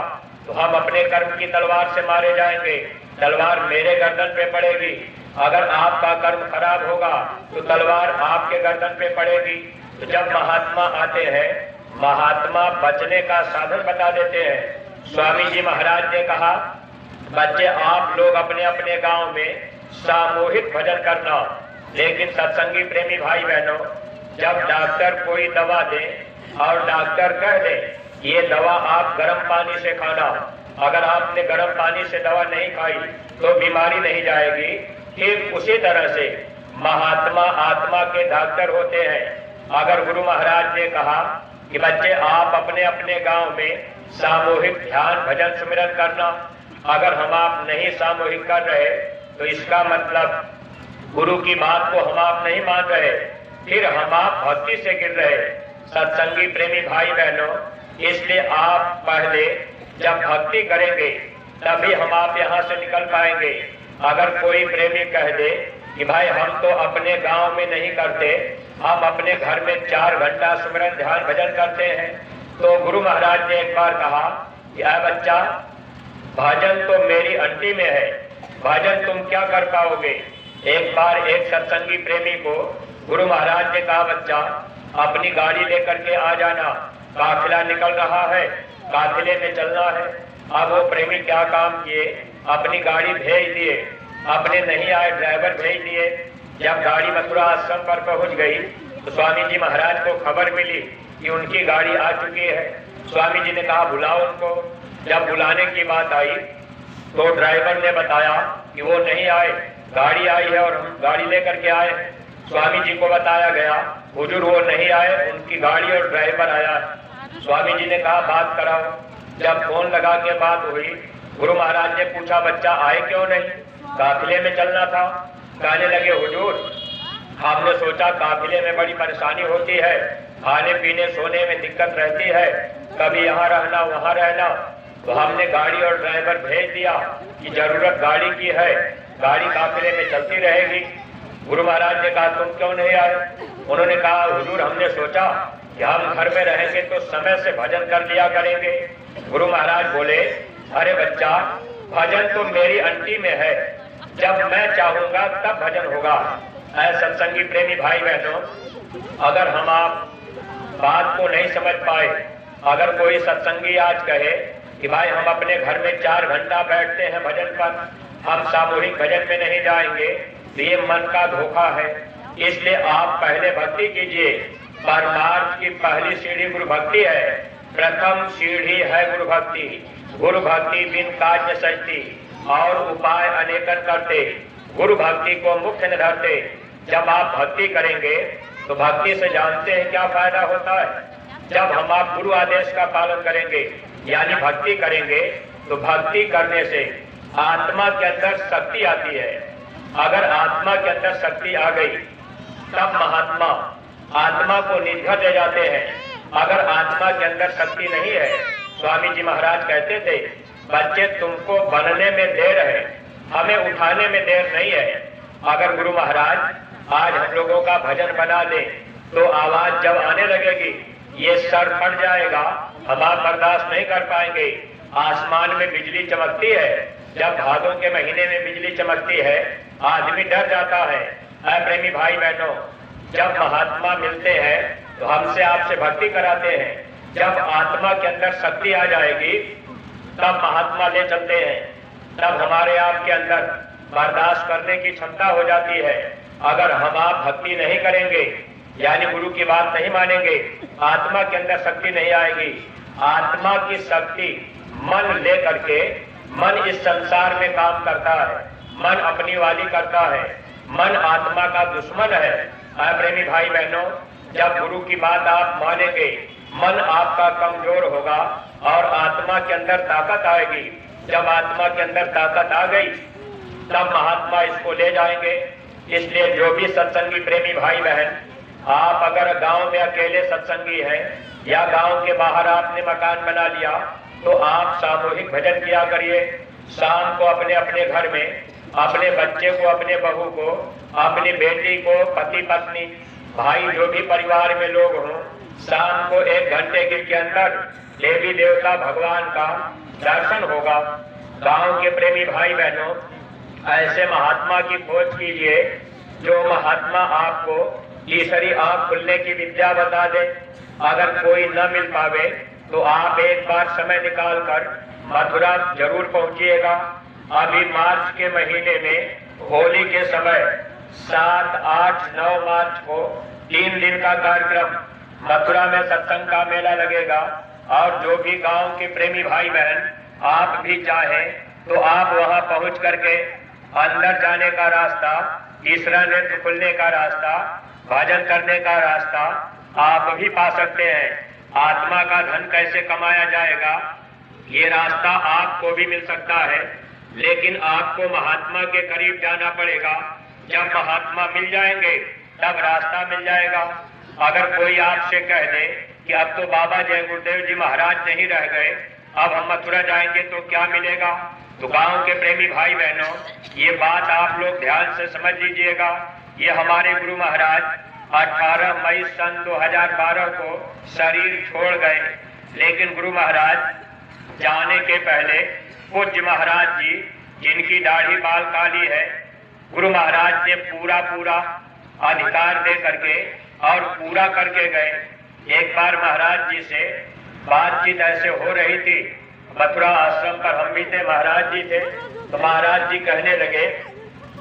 तो हम अपने कर्म की तलवार से मारे जाएंगे, तलवार मेरे गर्दन पे पड़ेगी। अगर आपका कर्म खराब होगा तो तलवार आपके गर्दन पे पड़ेगी। तो जब महात्मा आते हैं, महात्मा बचने का साधन बता देते हैं। स्वामी जी महाराज ने कहा, बच्चे आप लोग अपने अपने गांव में सामूहिक भजन करना, लेकिन सत्संगी प्रेमी भाई बहनों, जब डॉक्टर कोई दवा दे और डॉक्टर कह दे ये दवा आप गर्म पानी से खाना, अगर आपने गर्म पानी से दवा नहीं खाई तो बीमारी नहीं जाएगी। ठीक उसी तरह से महात्मा आत्मा के डॉक्टर होते हैं। अगर गुरु महाराज ने कहा कि बच्चे आप अपने अपने गांव में सामूहिक ध्यान भजन सुमिरन करना, अगर हम आप नहीं सामूहिक कर रहे तो इसका मतलब गुरु की बात को हम आप नहीं मान रहे, फिर हम आप भक्ति से गिर रहे। सत्संगी प्रेमी भाई बहनों, इसलिए आप पहले जब भक्ति करेंगे तभी हम आप यहाँ से निकल पाएंगे। अगर कोई प्रेमी कह दे कि भाई हम तो अपने गांव में नहीं करते, हम अपने घर में 4 घंटा सुमिरन ध्यान भजन करते हैं, तो गुरु महाराज ने एक बार कहा कि बच्चा, भजन तो मेरी अंटी में है, भजन तुम क्या कर पाओगे। एक बार एक सत्संगी प्रेमी को गुरु महाराज ने कहा, बच्चा अपनी गाड़ी लेकर के आ जाना, काफिला निकल रहा है, काफिले में चलना है। अब वो प्रेमी क्या काम किए, अपनी गाड़ी भेज दिए, अपने नहीं आए ड्राइवर भेज दिए। जब गाड़ी मथुरा आश्रम पर पहुंच गई तो स्वामी जी महाराज को खबर मिली कि उनकी गाड़ी आ चुकी है। स्वामी जी ने कहा बुलाओ उनको। जब बुलाने की बात आई तो ड्राइवर ने बताया कि वो नहीं आए, गाड़ी आई है और हम गाड़ी लेकर के आए। स्वामी जी को बताया गया, हुजूर वो नहीं आए, उनकी गाड़ी और ड्राइवर आया है। स्वामी जी ने कहा बात कराओ। जब फोन लगा के बात हुई, गुरु महाराज ने पूछा बच्चा आए क्यों नहीं, काफिले में चलना था। कहने लगे हुजूर हमने सोचा काफिले में बड़ी परेशानी होती है, खाने पीने सोने में दिक्कत रहती है, कभी यहाँ रहना वहाँ रहना, तो हमने गाड़ी और ड्राइवर भेज दिया कि जरूरत गाड़ी की है, गाड़ी काफिले में चलती रहेगी। गुरु महाराज ने कहा तुम क्यों नहीं आए? उन्होंने कहा हुजूर हमने सोचा कि हम घर में रहेंगे तो समय से भजन कर लिया करेंगे। गुरु महाराज बोले अरे बच्चा भजन तो मेरी अंटी में है, जब मैं चाहूंगा तब भजन होगा। ऐसे सत्संगी प्रेमी भाई बहनों, अगर हम आप बात को नहीं समझ पाए, अगर कोई सत्संगी आज कहे कि भाई हम अपने घर में 4 घंटा बैठते हैं भजन पर, हम सामूहिक भजन में नहीं जाएंगे, तो ये मन का धोखा है। इसलिए आप पहले भक्ति कीजिए। परमार्थ की पहली सीढ़ी गुरु भक्ति है, प्रथम सीढ़ी है गुरु भक्ति। गुरु भक्ति बिन काज सजती, और उपाय अनेकन करते, गुरु भक्ति को मुख्य न धरते। जब आप भक्ति करेंगे तो भक्ति से जानते हैं क्या फायदा होता है। जब हम आप गुरु आदेश का पालन करेंगे यानी भक्ति करेंगे, तो भक्ति करने से आत्मा के अंदर शक्ति आती है। अगर आत्मा के अंदर शक्ति आ गई तब महात्मा आत्मा को निर्घर ले जाते हैं। अगर आत्मा के अंदर शक्ति नहीं है, स्वामी जी महाराज कहते थे बच्चे तुमको बनने में देर है, हमें उठाने में देर नहीं है। अगर गुरु महाराज आज हम लोगों का भजन बना दे तो आवाज जब आने लगेगी ये सर फट जाएगा, हम आप बर्दाश्त नहीं कर पाएंगे। आसमान में बिजली चमकती है, जब भादों के महीने में बिजली चमकती है आदमी डर जाता है। प्रेमी भाई बहनों, जब महात्मा मिलते हैं तो हमसे आपसे भक्ति कराते हैं। जब आत्मा के अंदर शक्ति आ जाएगी तब महात्मा ले चलते हैं, तब हमारे आपके अंदर बर्दाश्त करने की क्षमता हो जाती है। अगर हम आप भक्ति नहीं करेंगे यानी गुरु की बात नहीं मानेंगे, आत्मा के अंदर शक्ति नहीं आएगी। आत्मा की शक्ति मन ले करके, मन इस संसार में काम करता है, मन अपनी वाली करता है, मन आत्मा का दुश्मन है। प्रेमी भाई बहनों, जब गुरु की बात आप मानेंगे मन आपका कमजोर होगा और आत्मा के अंदर ताकत आएगी। जब आत्मा के अंदर ताकत आ गई तब महात्मा इसको ले जाएंगे। इसलिए जो भी सत्संगी प्रेमी भाई बहन, आप अगर गांव में अकेले सत्संगी हैं या गांव के बाहर आपने मकान बना लिया तो आप सामूहिक भजन किया करिए। शाम को अपने अपने घर में अपने बच्चे को, अपने बहू को, अपनी बेटी को, पति पत्नी भाई जो भी परिवार में लोग हों, शाम को 1 घंटे के अंदर देवी देवता भगवान का दर्शन होगा। गांव के प्रेमी भाई बहनों, ऐसे महात्मा की खोज कीजिए जो महात्मा आपको ईश्वरी आंख खुलने की विद्या बता दे। अगर कोई न मिल पावे तो आप एक बार समय निकाल कर मथुरा जरूर पहुंचिएगा। अभी मार्च के महीने में होली के समय 7, 8, 9 मार्च को 3 दिन का कार्यक्रम मथुरा में सत्संग का मेला लगेगा। और जो भी गांव के प्रेमी भाई बहन आप भी चाहें तो आप वहां पहुंच करके अंदर जाने का रास्ता, तीसरा नेत्र खुलने का रास्ता, भजन करने का रास्ता आप भी पा सकते हैं। आत्मा का धन कैसे कमाया जाएगा ये रास्ता आपको भी मिल सकता है, लेकिन आपको महात्मा के करीब जाना पड़ेगा। जब महात्मा मिल जाएंगे तब रास्ता मिल जाएगा। अगर कोई आपसे कह दे कि अब तो बाबा जय गुरुदेव जी महाराज नहीं रह गए, अब हम मथुरा जाएंगे तो क्या मिलेगा, तो गांव के प्रेमी भाई बहनों ये बात आप लोग ध्यान से समझ लीजिएगा। ये हमारे गुरु महाराज 18 मई सन 2012 को शरीर छोड़ गए, लेकिन गुरु महाराज जाने के पहले पूज्य महाराज जी जिनकी दाढ़ी बाल काली है, गुरु महाराज ने पूरा अधिकार दे करके और पूरा करके गए। एक बार महाराज जी से बातचीत ऐसे हो रही थी, मथुरा आश्रम पर हम भी थे, महाराज जी थे, तो महाराज जी कहने लगे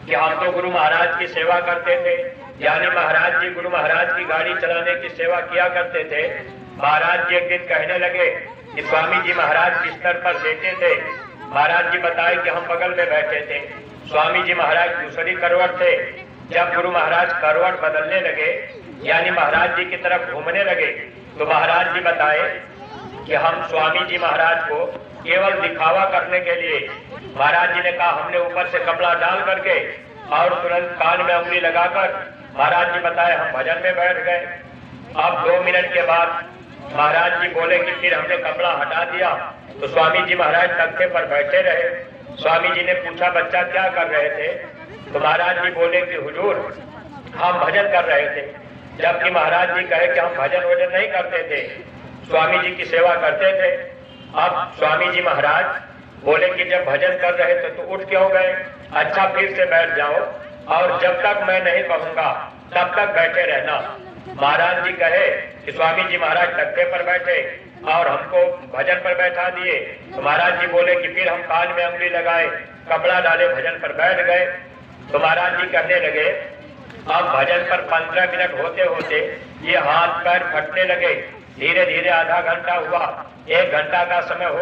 कि हम तो गुरु महाराज की सेवा करते थे, यानी महाराज जी गुरु महाराज की गाड़ी चलाने की सेवा किया करते थे। महाराज जी एक दिन कहने लगे कि स्वामी जी महाराज बिस्तर पर लेटे थे, महाराज जी बताए कि हम बगल में बैठे थे, स्वामी जी महाराज दूसरी करवट थे। जब गुरु महाराज करवट बदलने लगे यानी महाराज जी की तरफ घूमने लगे तो महाराज जी बताए कि हम स्वामी जी महाराज को केवल दिखावा करने के लिए, महाराज जी ने कहा हमने ऊपर से कपड़ा डाल करके और तुरंत कान में उंगली लगाकर महाराज जी बताए हम भजन में बैठ गए। अब 2 मिनट के बाद महाराज जी बोले कि फिर हमने कपड़ा हटा दिया तो स्वामी जी महाराज तख्ते पर बैठे रहे। स्वामी जी ने पूछा बच्चा क्या कर रहे थे? तो महाराज जी बोले कि हुजूर हम भजन कर रहे थे। जबकि महाराज जी कहे कि हम भजन वजन नहीं करते थे, स्वामी जी की सेवा करते थे। अब स्वामी जी महाराज बोले कि जब भजन कर रहे थे तो उठ क्यों गए? अच्छा फिर से बैठ जाओ और जब तक मैं नहीं कहूंगा तब तक बैठे रहना। महाराज जी कहे कि स्वामी जी महाराज तख्ते पर बैठे और हमको भजन पर बैठा दिए। तो महाराज जी बोले कि फिर हम कान में उंगली लगाए, कपड़ा डाले, भजन पर बैठ गए। तो महाराज जी कहने लगे अब भजन पर 15 मिनट होते होते ये हाथ पैर फटने लगे। धीरे धीरे आधा घंटा हुआ, 1 घंटा का समय हो